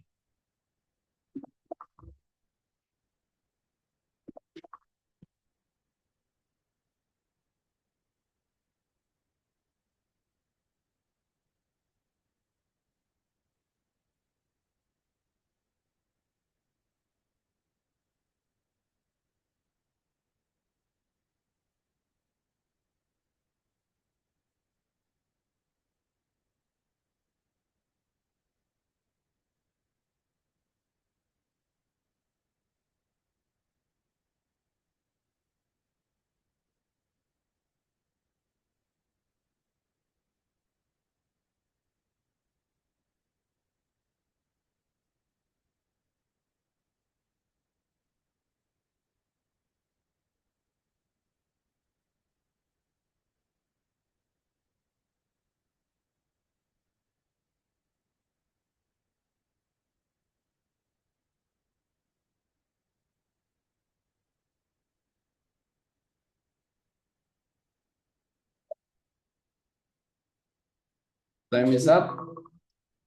Time is up.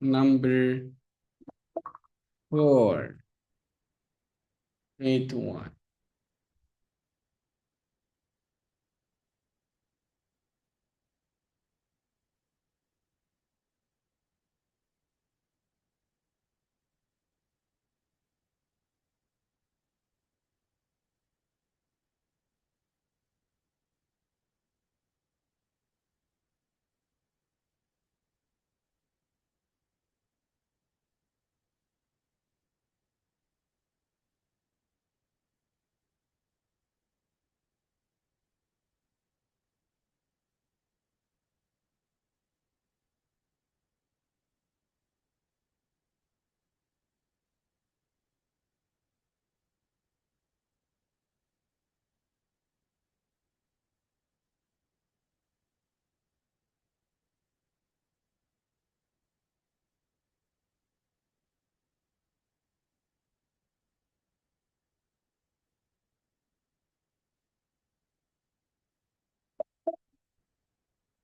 Number 4. 3, 2, 1.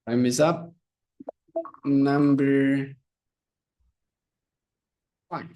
Time is up. Number 5.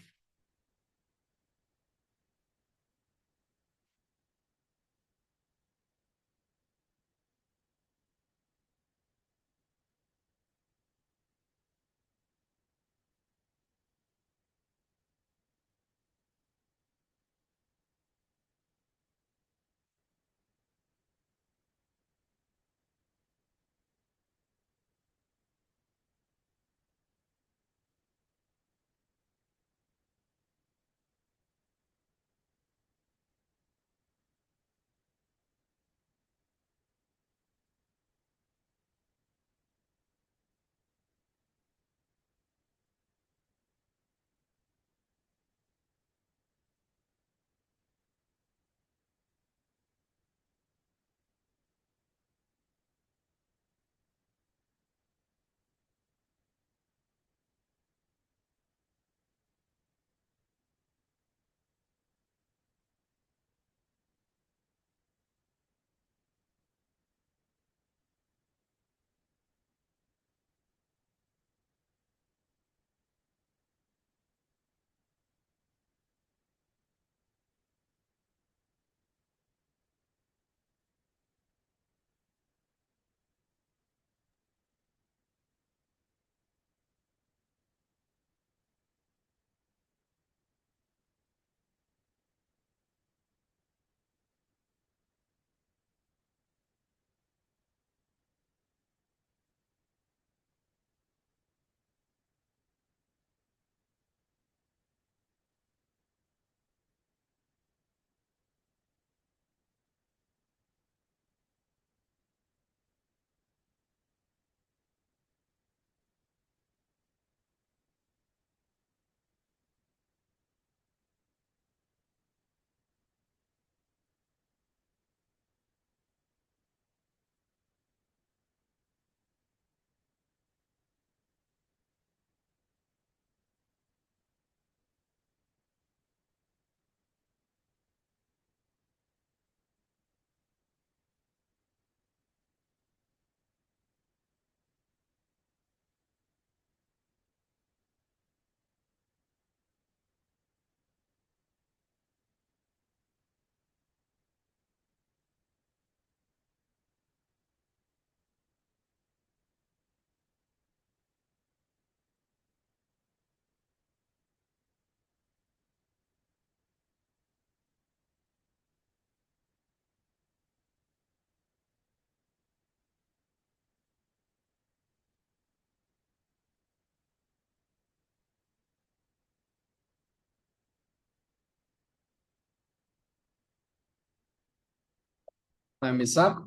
Time is up.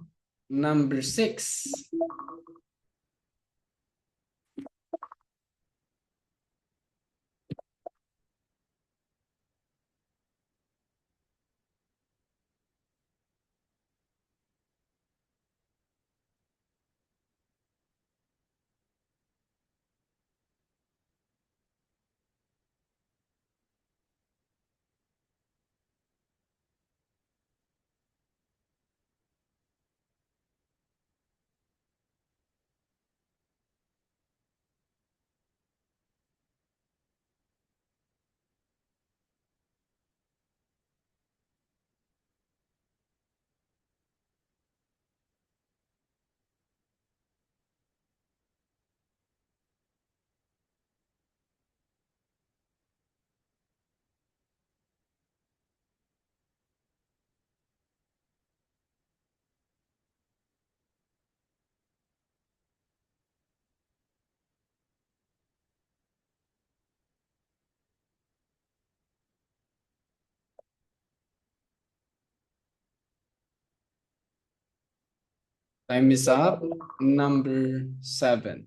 Number 6. Time is up. Number 7.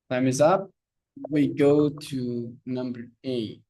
Time is up. We go to number 8.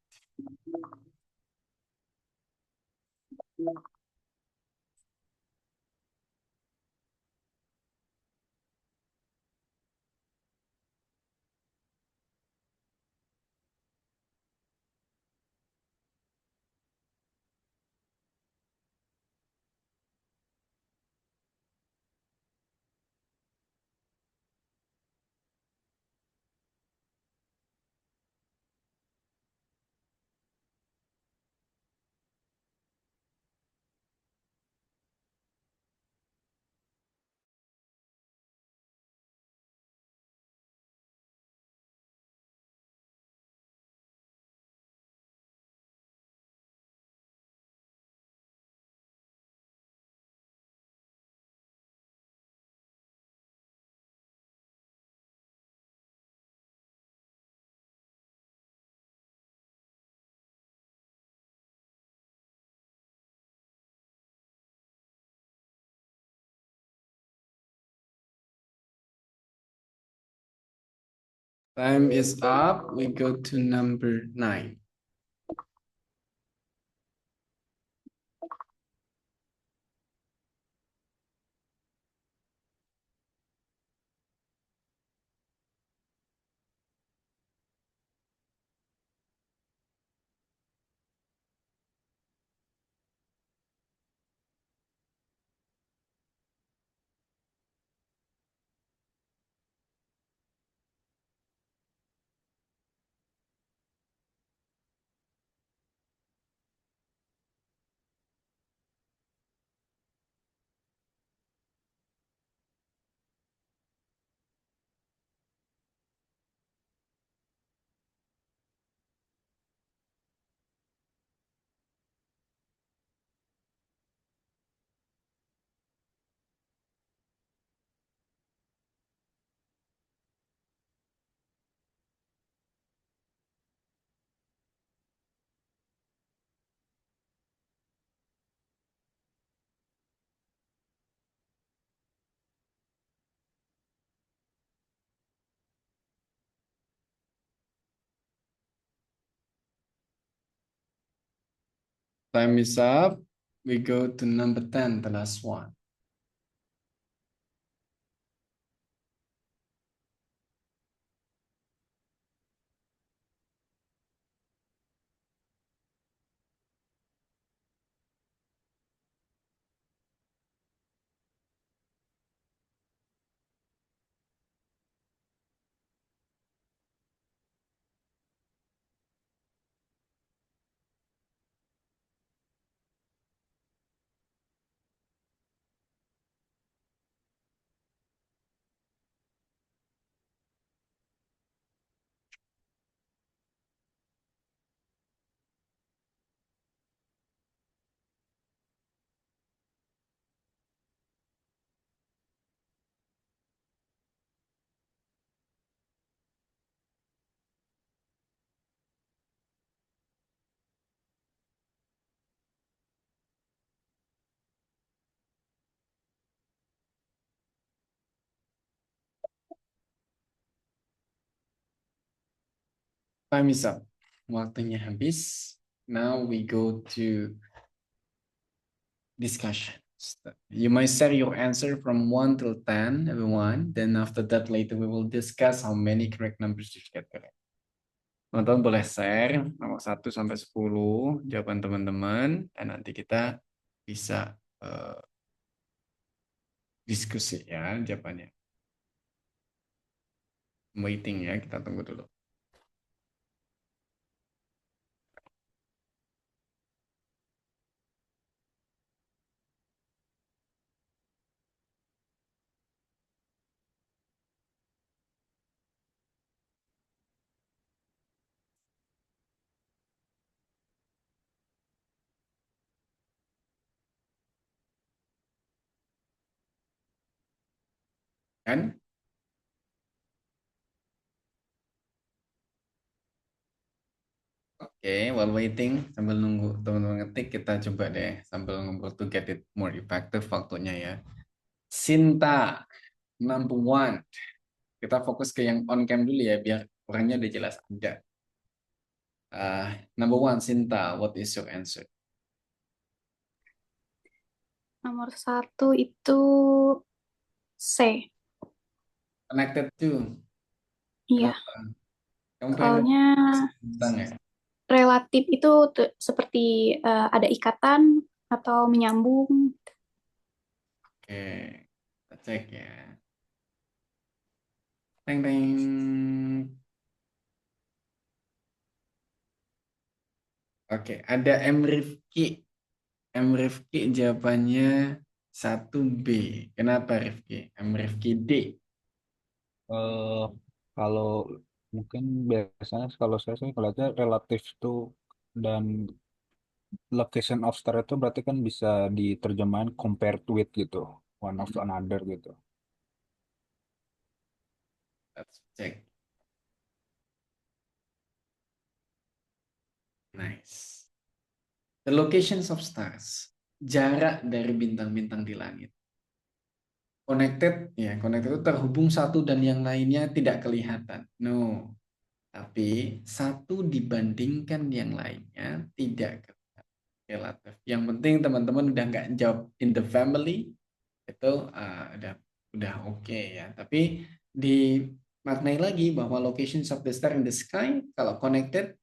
Time is up. We go to number 9. Time is up. We go to number 10, the last one. Time is up. Waktunya habis. Now we go to discussion. You might set your answer from 1 till 10, everyone. Then after that, later we will discuss how many correct numbers you get correct. Teman-teman boleh share nomor 1 sampai 10 jawaban teman-teman. Dan nanti kita bisa diskusi ya jawabannya. Waiting ya, kita tunggu dulu. Kan? Oke, while waiting, sambil nunggu teman-teman ngetik, kita coba deh sambil ngobrol to get it more effective waktunya ya. Sinta, number 1. Kita fokus ke yang on cam dulu ya, biar orangnya udah jelas ada. Number 1, Sinta, what is your answer? Nomor 1 itu C. Connected to? Iya, Kenapa? Kamu pengen soalnya tentang ya? relatif itu seperti ada ikatan atau menyambung. Oke, kita cek ya. Teng teng. Oke, ada M Rifki. M Rifki jawabannya 1B. Kenapa Rifki? M Rifki D. Eh, kalau mungkin biasanya kalau saya sih ngeliatnya relatif itu dan location of star itu berarti kan bisa diterjemahin compared with gitu, one of another gitu. Let's check. Nice. The locations of stars. Jarak dari bintang-bintang di langit. Connected, ya, connected itu terhubung satu dan yang lainnya tidak kelihatan. No. Tapi satu dibandingkan yang lainnya tidak relatif. Yang penting teman-teman udah nggak jawab in the family itu udah oke ya. Tapi dimaknai lagi bahwa locations of the star in the sky kalau connected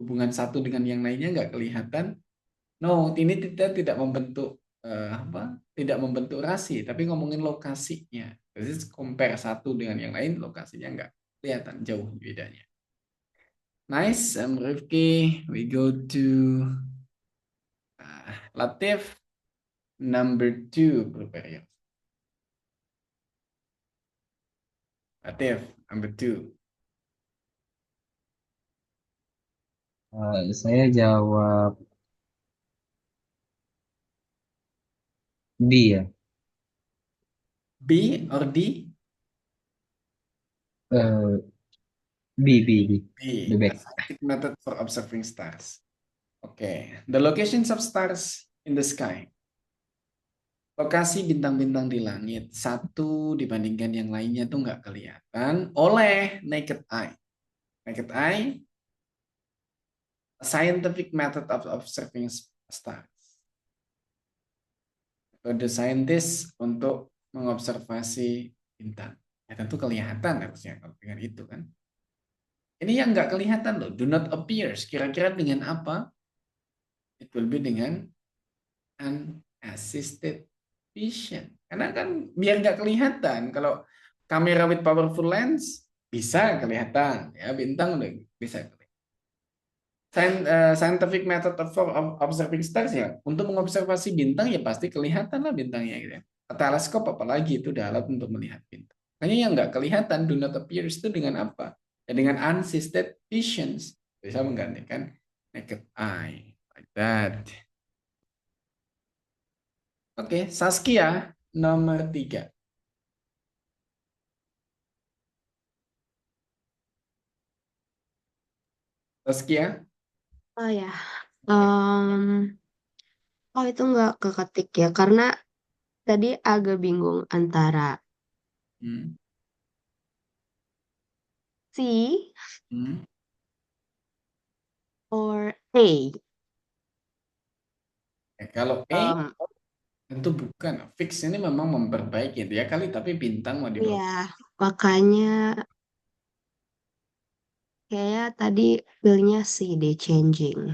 hubungan satu dengan yang lainnya nggak kelihatan. No, ini tidak membentuk tidak membentuk rasi, tapi ngomongin lokasinya. Jadi compare satu dengan yang lain, lokasinya nggak kelihatan jauh bedanya. Nice, Rifki. We go to Latif, number 2. Prepare yourself. Latif, number 2. Saya jawab B ya. B or D? B. B, The a back. scientific method for observing stars. Okay, the locations of stars in the sky. Lokasi bintang-bintang di langit satu dibandingkan yang lainnya tuh nggak kelihatan oleh naked eye. Naked eye, a scientific method of observing stars. Metode saintis untuk mengobservasi bintang. Ya tentu kelihatan harusnya kalau dengan itu kan. Ini yang nggak kelihatan loh, do not appears. Kira-kira dengan apa? It will be dengan unassisted vision. Karena kan biar nggak kelihatan. Kalau kamera with powerful lens bisa kelihatan, ya bintang udah bisa kelihatan. Scientific method of observing stars ya, untuk mengobservasi bintang ya pasti kelihatan lah bintangnya gitu ya. Teleskop apalagi itu udah alat untuk melihat bintang. Hanya yang nggak kelihatan, do not appears itu dengan apa? Ya dengan unassisted visions. Bisa menggantikan naked eye. Like that. Oke, Saskia nomor 3. Saskia, Oh ya, Em, oh itu nggak keketik ya, karena tadi agak bingung antara hmm, C hmm. or A. Kalau A Em, tentu bukan. Fix ini memang memperbaiki dia kali, tapi bintang mau ya, diperbaiki. makanya kayak tadi pilihnya C deh, changing.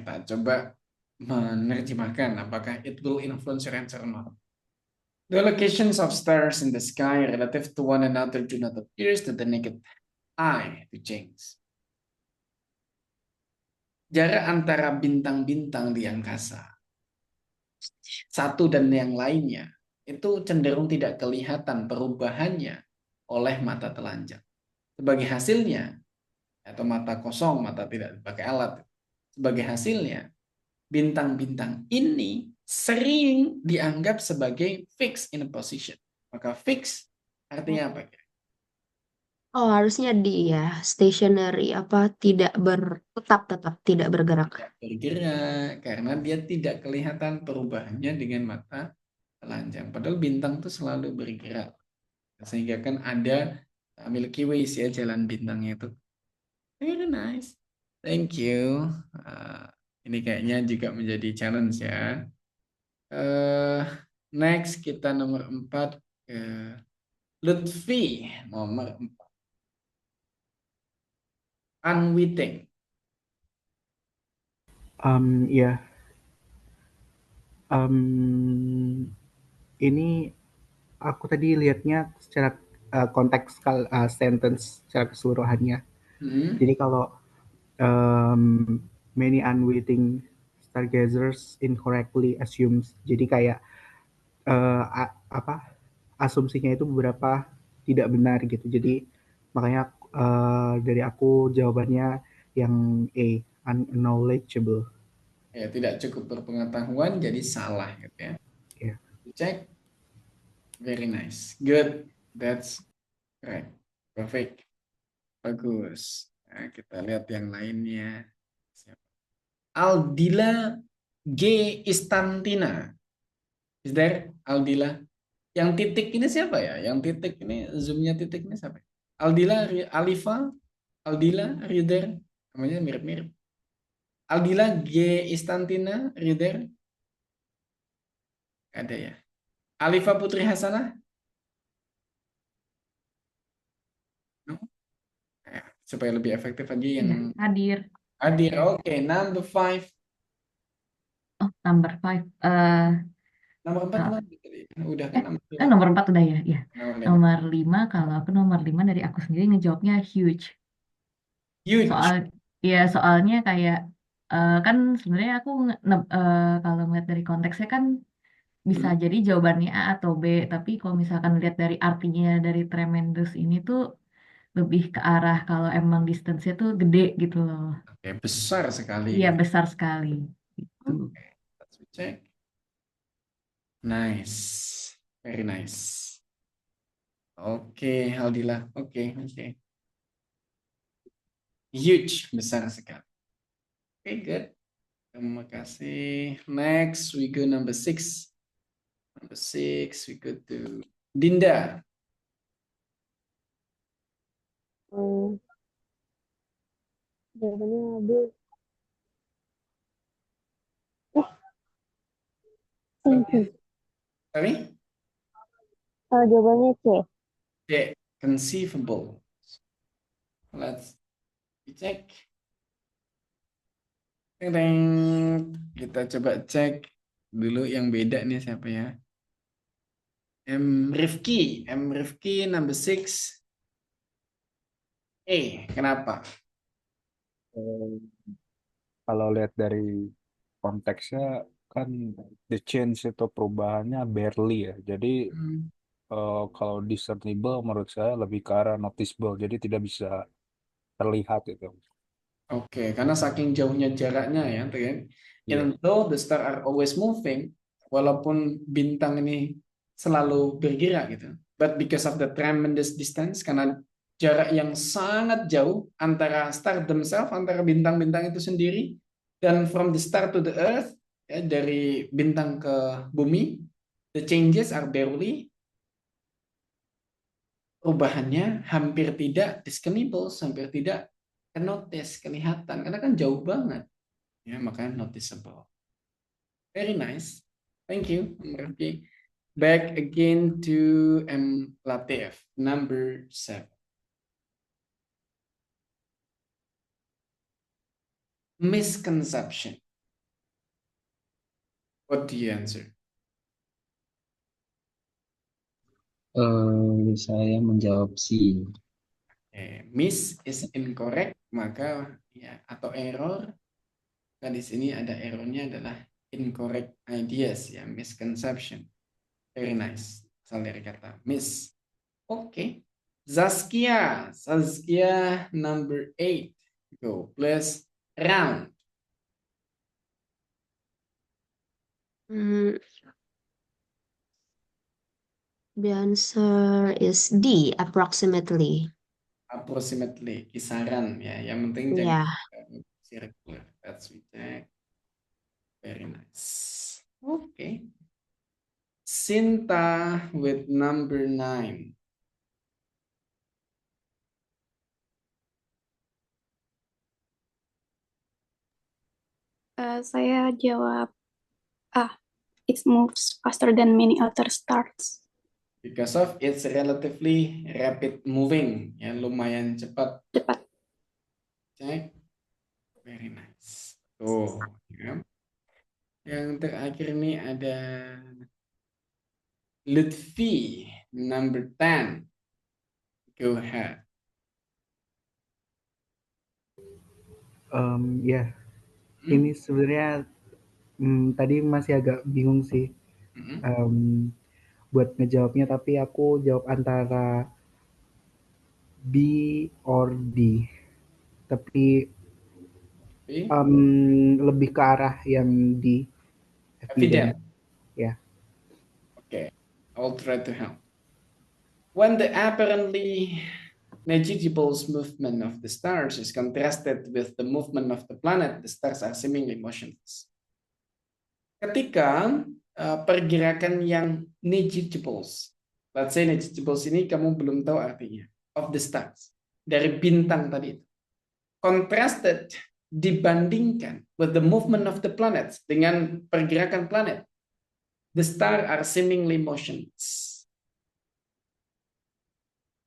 Tak coba menerjemahkan apakah it will influence your answer or not. The locations of stars in the sky relative to one another do not appear to the naked eye to change. Jarak antara bintang-bintang di angkasa satu dan yang lainnya itu cenderung tidak kelihatan perubahannya oleh mata telanjang. Sebagai hasilnya, atau mata kosong, mata tidak pakai alat. Sebagai hasilnya, bintang-bintang ini sering dianggap sebagai fixed in a position. Maka fix artinya apa? Oh, harusnya D ya, stationary apa tetap tidak bergerak. Tidak bergerak karena dia tidak kelihatan perubahannya dengan mata telanjang. Padahal bintang itu selalu bergerak. Sehingga kan ada Milky Way ya jalan bintangnya itu. Very nice. Thank you. Uh, ini kayaknya juga menjadi challenge ya. Eh, Next kita nomor 4 ke Lutfi nomor 4. Unwitting. Ya, ini aku tadi lihatnya secara konteks sentence secara keseluruhannya. Hmm. Jadi kalau many unwitting stargazers incorrectly assumes, jadi kayak asumsinya itu beberapa tidak benar gitu. Jadi makanya dari aku jawabannya yang A, unknowledgeable. Ya, tidak cukup berpengetahuan jadi salah gitu ya. Ya. Cek. Very nice. Good. That's correct. Perfect. Bagus. Nah, kita lihat yang lainnya. Aldila G. Istantina. Is there Aldila? Yang titik ini siapa ya? Yang titik ini, zoomnya titik ini siapa? Aldila, Alifa, Aldila, Reader. Namanya mirip-mirip. Aldila G. Istantina, Reader. Ada ya. Alifa Putri Hasanah? No? Ya, supaya lebih efektif lagi yang Iya, hadir. hadir. Oke, number 5. Oh, number 5. Nomor 4 Ah, mana tadi? Udah kan nomor 5. nomor 4 udah ya. Ya. Nomor 5. Nomor 5, kalau aku nomor 5 dari aku sendiri ngejawabnya huge. Huge. Soalnya kayak kan sebenarnya aku kalau ngeliat dari konteksnya kan bisa Hmm. jadi jawabannya A atau B, tapi kalau misalkan lihat dari artinya dari tremendous ini tuh lebih ke arah kalau emang distance-nya tuh gede gitu loh. Oke, besar sekali Iya, gitu. besar sekali gitu. Oke, let's check. Nice. Very nice. Oke, Aldila. Oke. Huge, besar sekali. Oke, good. Terima kasih. Next, we go number 6. Number 6, we go to Dinda. Jawabannya B. Sorry? Jawabannya C. C. Conceivable. Let's check. Teng. Kita coba cek dulu yang beda nih siapa ya? Rifki number 6. Kenapa? Eh, Kalau lihat dari konteksnya kan the change itu perubahannya barely ya. Jadi kalau discernible menurut saya lebih ke arah noticeable. Jadi tidak bisa terlihat itu. Oke, karena saking jauhnya jaraknya ya, tuh kan. Iya. Even though the star are always moving, walaupun bintang ini selalu bergerak gitu, but because of the tremendous distance, karena jarak yang sangat jauh antara star themselves, antara bintang-bintang itu sendiri, dan from the star to the earth, ya, dari bintang ke bumi, the changes are barely, perubahannya hampir tidak discernible, hampir tidak notice, kelihatan, karena kan jauh banget. Ya, makanya noticeable. Very nice. Thank you, Raffi. Back again to Latif, number 7. Misconception. What do you answer? Saya menjawab C. Miss is incorrect, maka ya atau error. Nah, di sini ada errornya adalah incorrect ideas, ya, misconception. Very nice. Asal dari kata miss. Oke. Zaskia number 8. Go, please. Round. The answer is D, approximately. Approximately, kisaran ya. Yang penting Yeah. jangan circular. That's we check. Very nice. Okay. Sinta with number 9. Saya jawab it moves faster than many other stars. Because of its relatively rapid moving, ya lumayan cepat. Cepat. Check. Very nice. Tuh, ya. Yang terakhir ini ada Lutfi, number 10. Go ahead. Ya, ini sebenarnya tadi masih agak bingung sih buat ngejawabnya, tapi aku jawab antara B or D. Tapi lebih ke arah yang D. Evident. Ya. Okay, I'll try to help. When the apparently negligible movement of the stars is contrasted with the movement of the planet, the stars are seemingly motionless. Ketika pergerakan yang negligible, let's say negligible ini kamu belum tahu artinya, of the stars, dari bintang tadi, contrasted, dibandingkan with the movement of the planets, dengan pergerakan planet, the stars are seemingly motionless.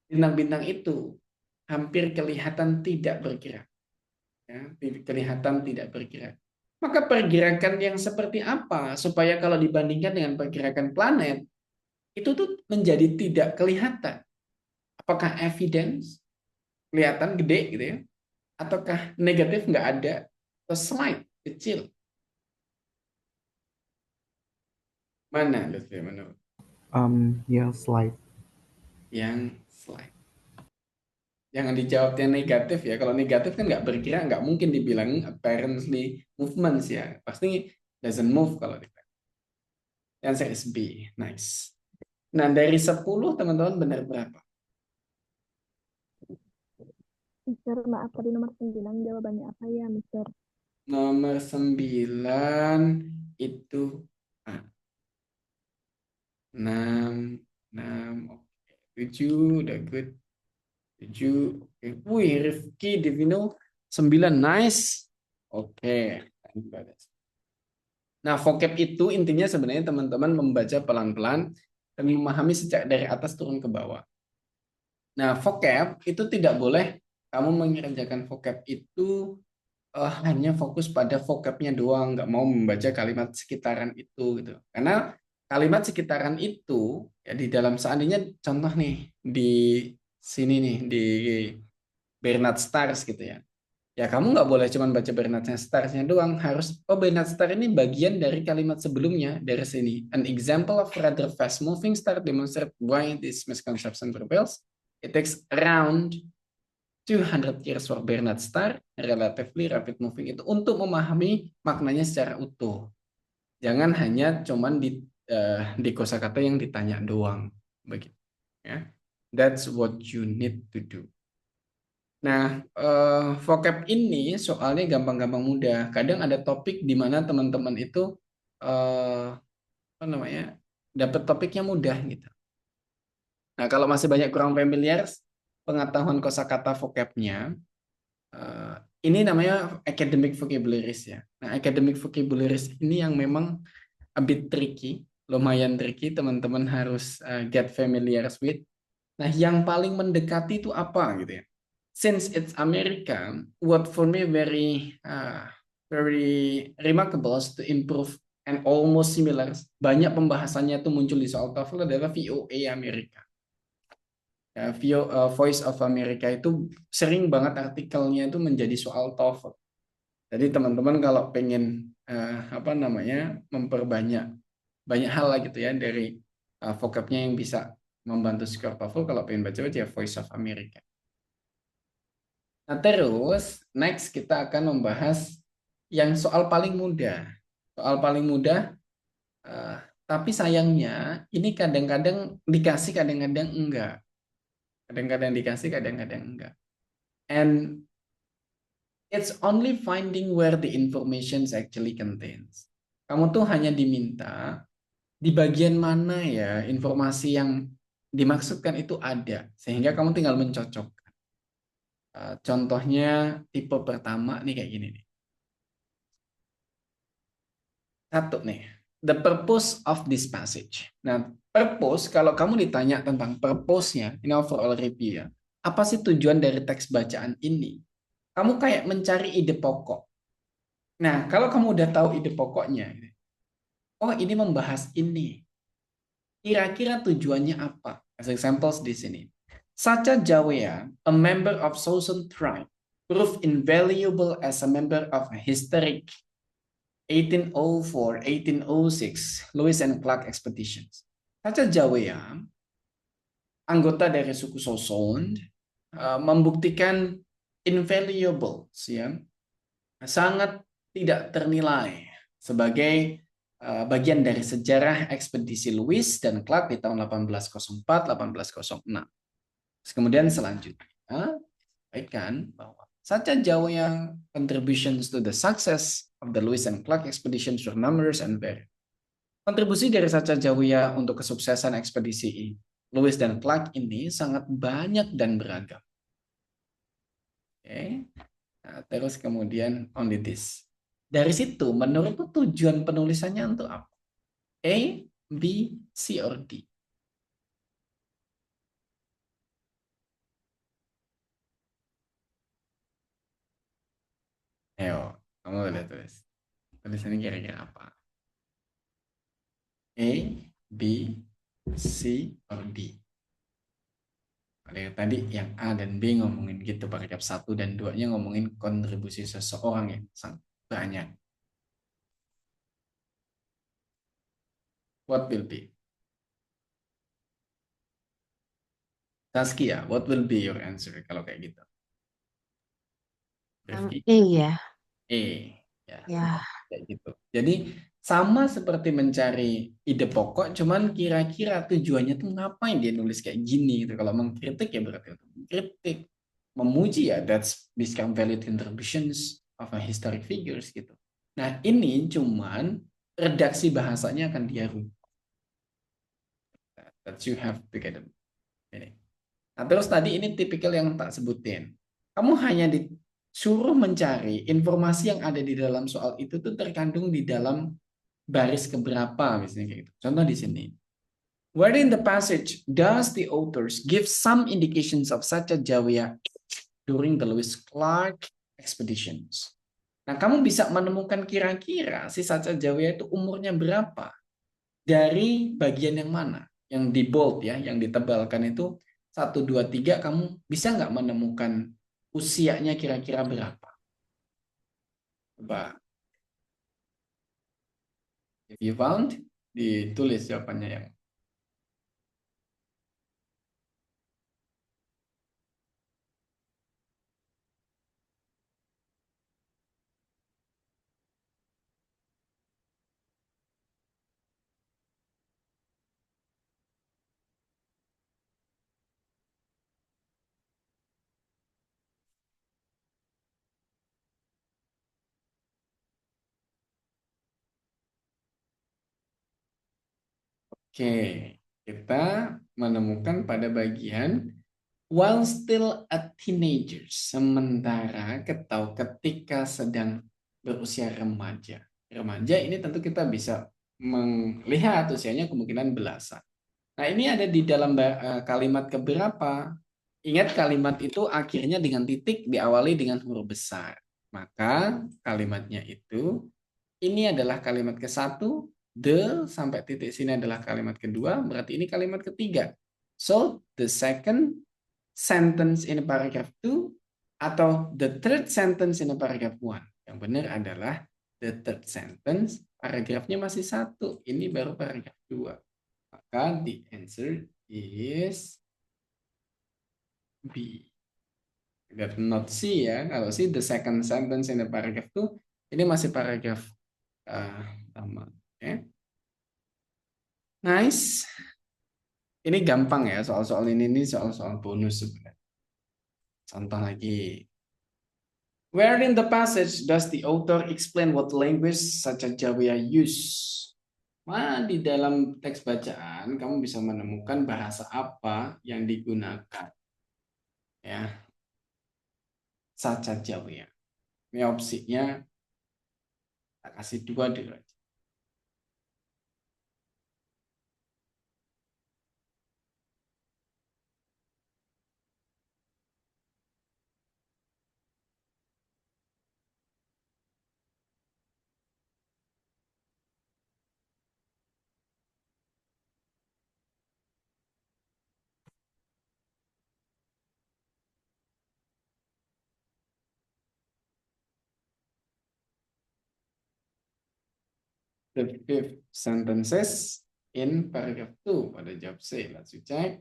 Bintang-bintang itu hampir kelihatan tidak bergerak. Ya, kelihatan tidak bergerak. Maka pergerakan yang seperti apa supaya kalau dibandingkan dengan pergerakan planet itu tuh menjadi tidak kelihatan? Apakah evidence kelihatan gede gitu ya? Ataukah negatif nggak ada? Atau slight kecil? Mana Lutfi menurut? Yang slight. Yang slight. Jangan dijawab yang negatif ya. Kalau negatif kan nggak bergerak, nggak mungkin dibilang apparently movements ya. Pasti doesn't move kalau dibilang. Answer is B. Nice. Nah, dari 10 teman-teman benar berapa? Mister, maaf tadi nomor 9 jawabannya apa ya, Mister? Nomor 9 itu A. 6, oke. 7, udah good. 7, oke. Wih, Rifki, Divino, 9, nice. Oke. Nah, vocab itu intinya sebenarnya teman-teman membaca pelan-pelan dan memahami sejak dari atas turun ke bawah. Nah, vocab itu tidak boleh kamu mengerjakan vocab itu hanya fokus pada vocabnya doang, nggak mau membaca kalimat sekitaran itu gitu. Karena kalimat sekitaran itu ya di dalam seandainya contoh nih di sini nih di Bernard Stars gitu ya. Ya kamu nggak boleh cuma baca Bernard Stars-nya doang, harus Bernard Stars ini bagian dari kalimat sebelumnya dari sini. An example of rather fast moving star demonstrate why this misconception prevails. It takes around 200 years for Bernard Star, relatively rapid moving itu untuk memahami maknanya secara utuh. Jangan hanya cuman di kosakata yang ditanya doang, begitu ya. That's what you need to do. Nah, vocab ini soalnya gampang-gampang mudah. Kadang ada topik di mana teman-teman itu apa namanya dapat topiknya mudah gitu. Nah, kalau masih banyak kurang familiar pengetahuan kosakata vocabnya, ini namanya academic vocabularies ya. Nah, academic vocabularies ini yang memang a bit tricky, lumayan tricky, teman-teman harus get familiar with. Nah, yang paling mendekati itu apa gitu ya? Since it's America, what for me very remarkable to improve and almost similar. Banyak pembahasannya itu muncul di soal TOEFL adalah VOA Amerika. Ya, Voice of America itu sering banget artikelnya itu menjadi soal TOEFL. Jadi teman-teman kalau pengen apa namanya memperbanyak banyak hal lah gitu ya dari vocabnya yang bisa membantu skor TOEFL, kalau pengen baca ya Voice of America. Nah terus next kita akan membahas yang soal paling mudah. Soal paling mudah, tapi sayangnya ini kadang-kadang dikasih, kadang-kadang enggak. Kadang-kadang dikasih, kadang-kadang enggak. And it's only finding where the information actually contains. Kamu tuh hanya diminta di bagian mana ya informasi yang dimaksudkan itu ada, sehingga kamu tinggal mencocokkan. Contohnya tipe pertama nih kayak gini nih. Satu nih, the purpose of this passage. Nah, purpose, kalau kamu ditanya tentang purpose-nya, ini overall review ya, apa sih tujuan dari teks bacaan ini? Kamu kayak mencari ide pokok. Nah, kalau kamu udah tahu ide pokoknya, oh ini membahas ini. Kira-kira tujuannya apa? As examples di sini. Sacha Jawea, a member of Southern tribe, proved invaluable as a member of a historic 1804-1806 Lewis and Clark expeditions. Sacha Jawea, anggota dari suku Southern, membuktikan invaluable, ya, sangat tidak ternilai sebagai bagian dari sejarah ekspedisi Lewis dan Clark di tahun 1804-1806. Kemudian selanjutnya, sampaikan bahwa Sacha Jawea contributions to the success of the Lewis and Clark expeditions were numerous and varied. Kontribusi dari Sacha Jawea untuk kesuksesan ekspedisi Lewis dan Clark ini sangat banyak dan beragam. Oke. Nah, terus kemudian only this. Dari situ, menurutmu tujuan penulisannya untuk apa? A, B, C, or D? Ayo, kamu lihat tulis. Tulisannya kira-kira apa? A, B, C, or D? Kalau tadi yang A dan B ngomongin gitu, paragraf 1 dan 2-nya ngomongin kontribusi seseorang yang sangat banyak. What will be? Saskia, what will be your answer kalau kayak gitu? Iya. Ya, kayak gitu. Jadi sama seperti mencari ide pokok, cuman kira-kira tujuannya tuh ngapain dia nulis kayak gini gitu. Kalau mengkritik ya berarti mengkritik, memuji ya that's become valid contributions of a historic figures gitu. Nah ini cuman redaksi bahasanya akan dia rubah. That you have to get them. Nah terus tadi ini tipikal yang tak sebutin. Kamu hanya disuruh mencari informasi yang ada di dalam soal itu tuh terkandung di dalam baris keberapa misalnya kayak gitu. Contoh di sini. Where in the passage does the authors give some indications of Sacha Jawia during the Lewis Clark expeditions? Nah, kamu bisa menemukan kira-kira si Sacha Jawia itu umurnya berapa dari bagian yang mana? Yang di bold ya, yang ditebalkan itu 1, 2, 3, kamu bisa nggak menemukan usianya kira-kira berapa? Coba. If you found, ditulis jawabannya yang. Oke, kita menemukan pada bagian while still a teenager, sementara ketika sedang berusia remaja. Remaja ini tentu kita bisa melihat usianya kemungkinan belasan. Nah, ini ada di dalam kalimat keberapa? Ingat kalimat itu akhirnya dengan titik, diawali dengan huruf besar. Maka kalimatnya itu, ini adalah kalimat ke-1, the sampai titik sini adalah kalimat kedua, berarti ini kalimat ketiga. So, the second sentence in paragraph 2 atau the third sentence in paragraph 1. Yang benar adalah the third sentence, paragrafnya masih 1. Ini baru paragraf 2. Maka the answer is B. Not C ya. Kalau C, the second sentence in the paragraph 2, ini masih paragraf pertama. Okay. Nice. Ini gampang ya, soal-soal ini soal-soal bonus sebenarnya. Contoh lagi. Where in the passage does the author explain what language such as Jawa use? Di dalam teks bacaan kamu bisa menemukan bahasa apa yang digunakan. Ya. Saca Jawa. Ini opsinya tak kasih 2 dulu aja. The fifth sentences in paragraph 2 pada jawab C. Let's check.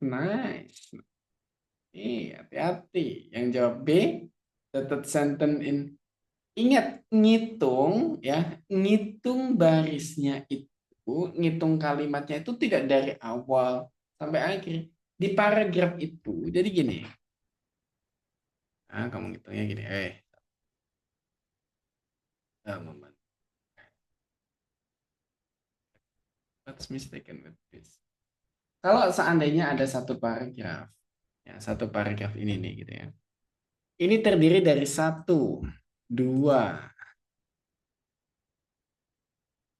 Nice. Hati-hati. Yang jawab B, the third sentence in. Ingat, ngitung ya, ngitung barisnya itu, ngitung kalimatnya itu tidak dari awal sampai akhir. Di paragraf itu, jadi gini. Nah, kamu ngitungnya gini, moment. What's mistaken with this? Kalau seandainya ada satu paragraf, ya satu paragraf ini nih gitu ya. Ini terdiri dari 1, 2,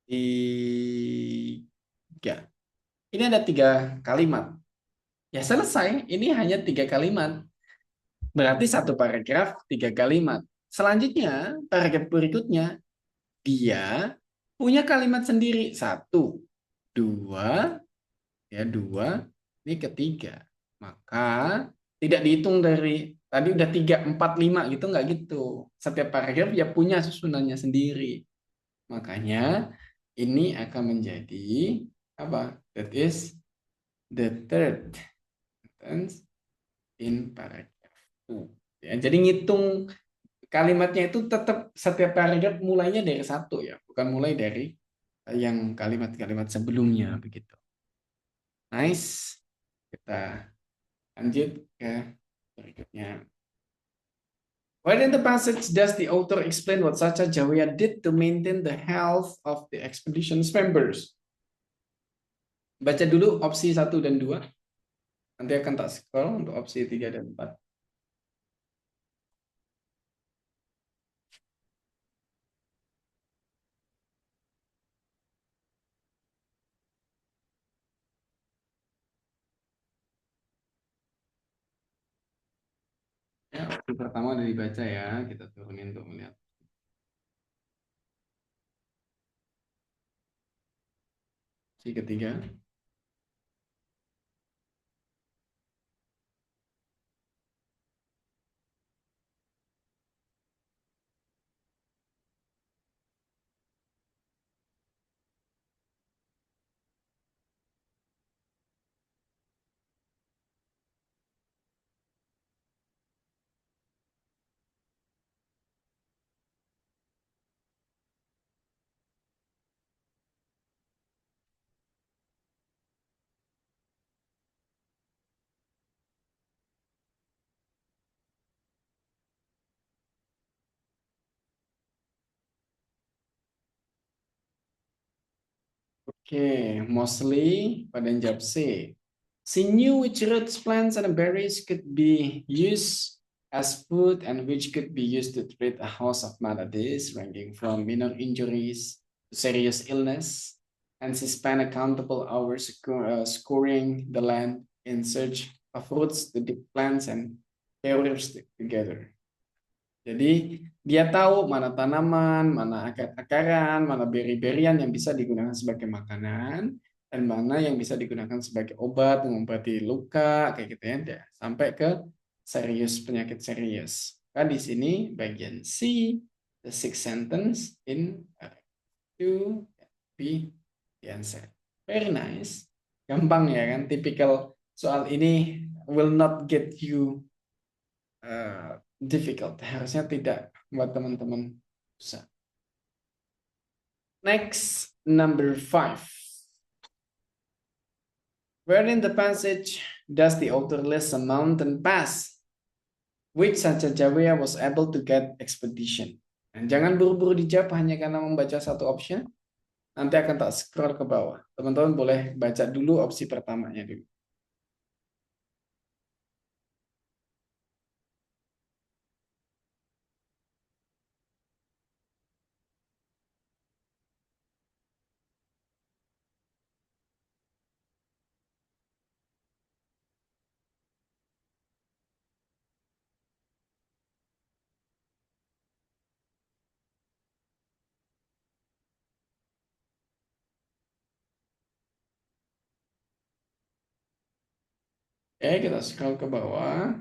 3. Ini ada 3 kalimat. Ya selesai, ini hanya 3 kalimat. Berarti satu paragraf 3 kalimat. Selanjutnya, paragraf berikutnya, dia punya kalimat sendiri. 1, 2, ya 2, ini ketiga. Maka tidak dihitung dari tadi udah 3, 4, 5 gitu, nggak gitu. Setiap paragraf ya punya susunannya sendiri. Makanya ini akan menjadi apa? That is the third sentence in paragraph 2. Ya, jadi ngitung kalimatnya itu tetap setiap paragraf mulainya dari 1 ya, bukan mulai dari yang kalimat-kalimat sebelumnya begitu. Nice. Kita lanjut ke berikutnya. Where in the passage does the author explain what Sacha Jawia did to maintain the health of the expedition's members? Baca dulu opsi 1 dan 2. Nanti akan tak scroll untuk opsi 3 dan 4. Opsi pertama udah dibaca ya, kita turunin untuk melihat. Opsi ketiga. Oke, mostly pada yang jawab C. She knew which roots, plants, and berries could be used as food and which could be used to treat a host of maladies, ranging from minor injuries to serious illness. And she spent accountable hours scouring the land in search of roots to dig plants and berries together. Jadi dia tahu mana tanaman, mana akar-akaran, mana beri-berian yang bisa digunakan sebagai makanan, dan mana yang bisa digunakan sebagai obat, mengobati luka, kayak gitu ya, sampai ke serius, penyakit serius. Kan di sini bagian C, the sixth sentence in to be the answer. Very nice. Gampang ya kan, tipikal soal ini will not get you difficult. Harusnya tidak buat teman-teman susah. Next, number 5. Where in the passage does the author list a mountain pass which Sanjaya was able to get expedition? Dan jangan buru-buru dijawab hanya karena membaca satu option. Nanti akan tak scroll ke bawah. Teman-teman boleh baca dulu opsi pertamanya dulu. Oke, kita scroll ke bawah.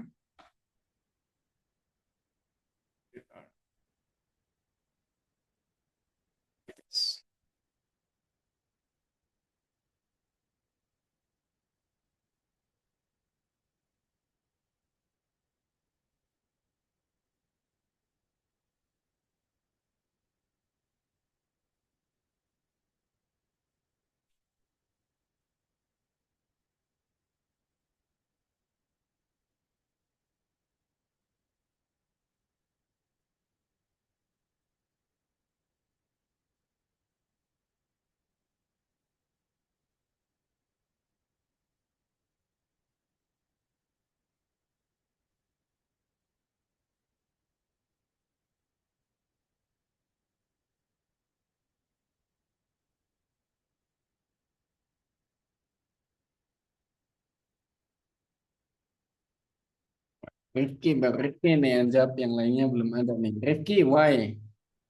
Rifki, Mbak Rifki nih yang jawab, yang lainnya belum ada nih. Rifki, why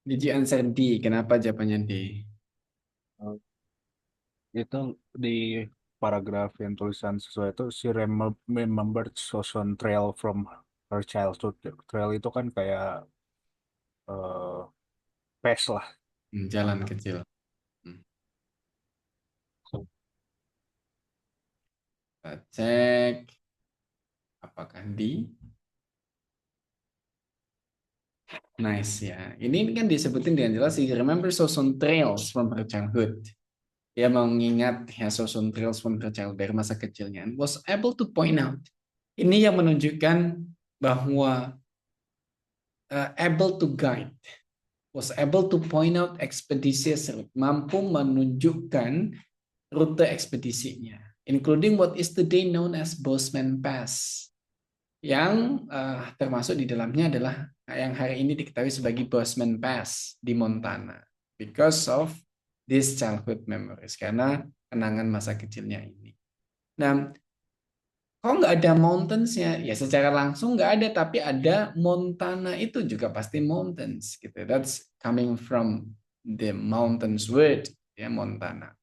did you answer D? Kenapa jawabannya D? Itu di paragraf yang tulisan sesuai itu she remembered Soson Trail from her childhood. Trail itu kan kayak path lah. Jalan kecil. Kita cek apakah D. Nice ya. Ini kan disebutin dengan jelas, she remember Soson Trails from her childhood. Dia mengingat ya Soson Trails from her childhood dari masa kecilnya. And was able to point out. Ini yang menunjukkan bahwa able to guide. Was able to point out expeditious route. Mampu menunjukkan rute ekspedisinya. Including what is today known as Bozeman Pass. Yang termasuk di dalamnya adalah yang hari ini diketahui sebagai Bozeman Pass di Montana. Because of this childhood memories. Karena kenangan masa kecilnya ini. Nah, kok nggak ada mountains-nya? Ya secara langsung nggak ada, tapi ada Montana itu juga pasti mountains gitu. That's coming from the mountains word, ya Montana.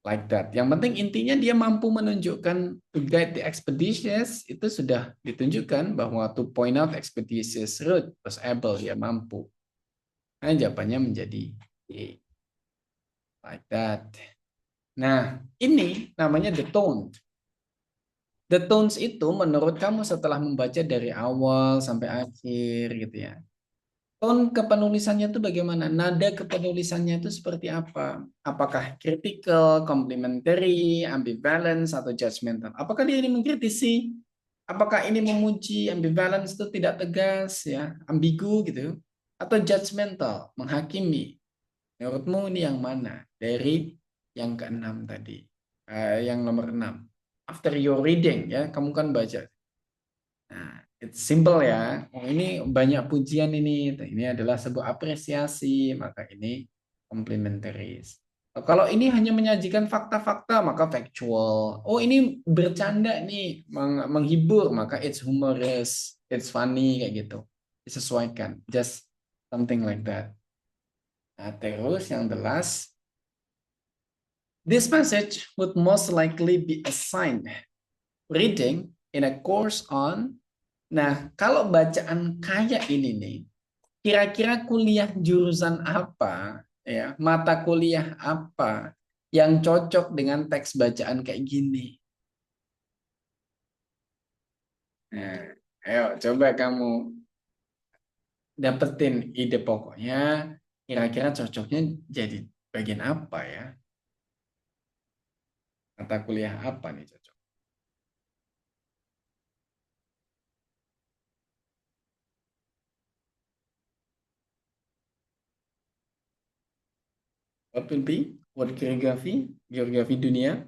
Like that. Yang penting intinya dia mampu menunjukkan to guide the expeditious, itu sudah ditunjukkan bahwa to point out expeditious route was able, dia mampu. Nah, jawabannya menjadi A. Like that. Nah, ini namanya the tone. The tones itu menurut kamu setelah membaca dari awal sampai akhir gitu ya. Tone kepenulisannya itu bagaimana? Nada kepenulisannya itu seperti apa? Apakah critical, complementary, ambivalence, atau judgmental? Apakah dia ini mengkritisi? Apakah ini memuji? Ambivalence itu tidak tegas ya, ambigu gitu. Atau judgmental, menghakimi? Menurutmu ini yang mana? Dari yang keenam tadi. Yang nomor 6. After your reading ya, kamu kan baca. Nah, it's simple ya. Oh, ini banyak pujian ini. Ini adalah sebuah apresiasi, maka ini complementaries. Kalau ini hanya menyajikan fakta-fakta, maka factual. Oh, ini bercanda nih, menghibur, maka it's humorous, it's funny kayak gitu. Disesuaikan, just something like that. Nah, terus yang the last, this passage would most likely be assigned reading in a course on. Nah, kalau bacaan kayak ini nih, kira-kira kuliah jurusan apa, ya, mata kuliah apa yang cocok dengan teks bacaan kayak gini? Nah, ayo coba kamu dapetin ide pokoknya, kira-kira cocoknya jadi bagian apa ya? Mata kuliah apa nih cocok? What will be? World geography, geografi dunia,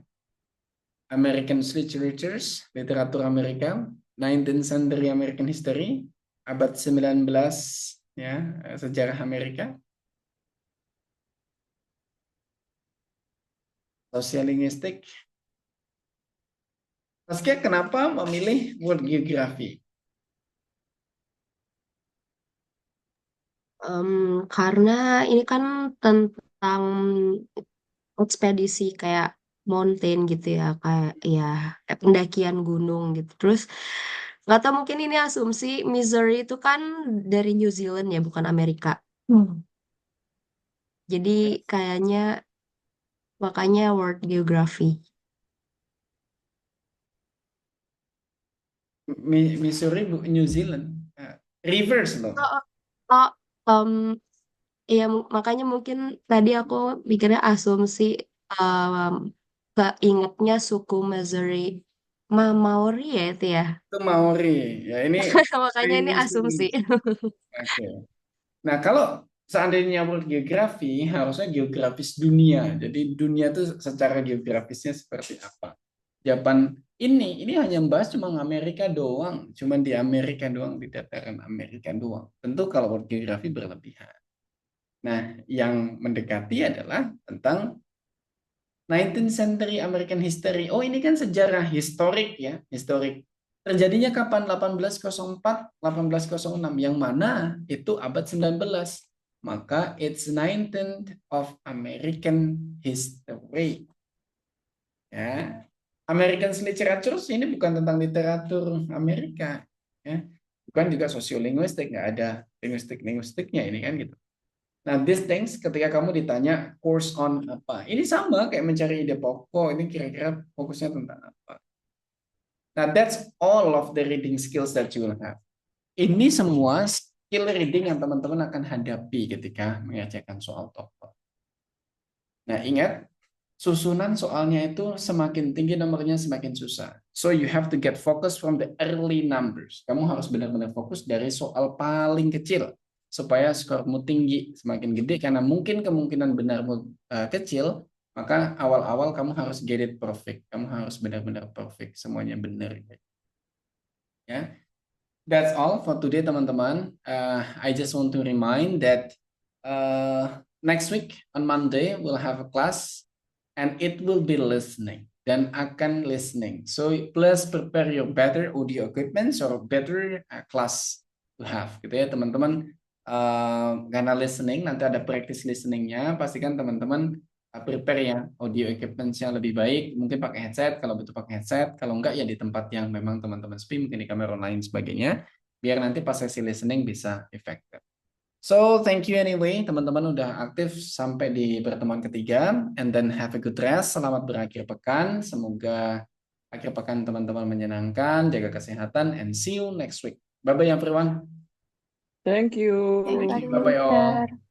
American literatures, literatur Amerika, 19th century American history, abad 19 ya, sejarah Amerika, sosial linguistik. Saskia, kenapa memilih world geography? Karena ini kan tentang ekspedisi kayak mountain gitu ya, kayak ya pendakian gunung gitu. Terus nggak tahu, mungkin ini asumsi, Missouri itu kan dari New Zealand ya, bukan Amerika. Jadi kayaknya makanya World Geography. Missouri, New Zealand. Reverse loh. Oh, ya makanya mungkin tadi aku mikirnya asumsi, keingetnya suku Missouri, Maori ya itu ya. Itu Maori. Ya ini Makanya ini asumsi. Oke. Nah, kalau seandainya world geography, harusnya geografis dunia. Jadi dunia itu secara geografisnya seperti apa? Jawaban ini hanya membahas cuma Amerika doang, cuma di Amerika doang, di dataran Amerika doang. Tentu kalau world geography berlebihan. Nah, yang mendekati adalah tentang 19th century American history. Oh, ini kan sejarah historik ya, historik. Terjadinya kapan? 1804, 1806, yang mana itu abad 19. Maka it's 19th of American history. Ya. American literature ini bukan tentang literatur Amerika, ya. Bukan juga sosiolinguistik, nggak ada linguistiknya ini kan gitu. Nah, these things ketika kamu ditanya course on apa, ini sama kayak mencari ide pokok, ini kira-kira fokusnya tentang apa. Nah, that's all of the reading skills that you will have. Ini semua skill reading yang teman-teman akan hadapi ketika mengerjakan soal TOEFL. Nah, ingat, susunan soalnya itu semakin tinggi nomornya semakin susah. So you have to get focus from the early numbers. Kamu harus benar-benar fokus dari soal paling kecil supaya skormu tinggi. Semakin gede karena mungkin kemungkinan benarmu kecil, maka awal-awal kamu harus get it perfect. Kamu harus benar-benar perfect, semuanya benar. Ya, that's all for today teman-teman. I just want to remind that next week on Monday we'll have a class and it will be listening. dan akan listening. So plus prepare your better audio equipment or better class to have gitu ya teman-teman. Karena listening nanti ada practice listeningnya, pastikan teman-teman prepare ya audio equipment-nya lebih baik, mungkin pakai headset kalau butuh pakai headset, kalau enggak ya di tempat yang memang teman-teman sepi, mungkin di kamera online sebagainya, biar nanti pas sesi listening bisa efektif. So thank you anyway teman-teman udah aktif sampai di pertemuan ketiga, and then have a good rest, selamat berakhir pekan, semoga akhir pekan teman-teman menyenangkan, jaga kesehatan, and see you next week. Bye bye everyone. Thank you. Thank Thank you, you. Bye bye all. Mister.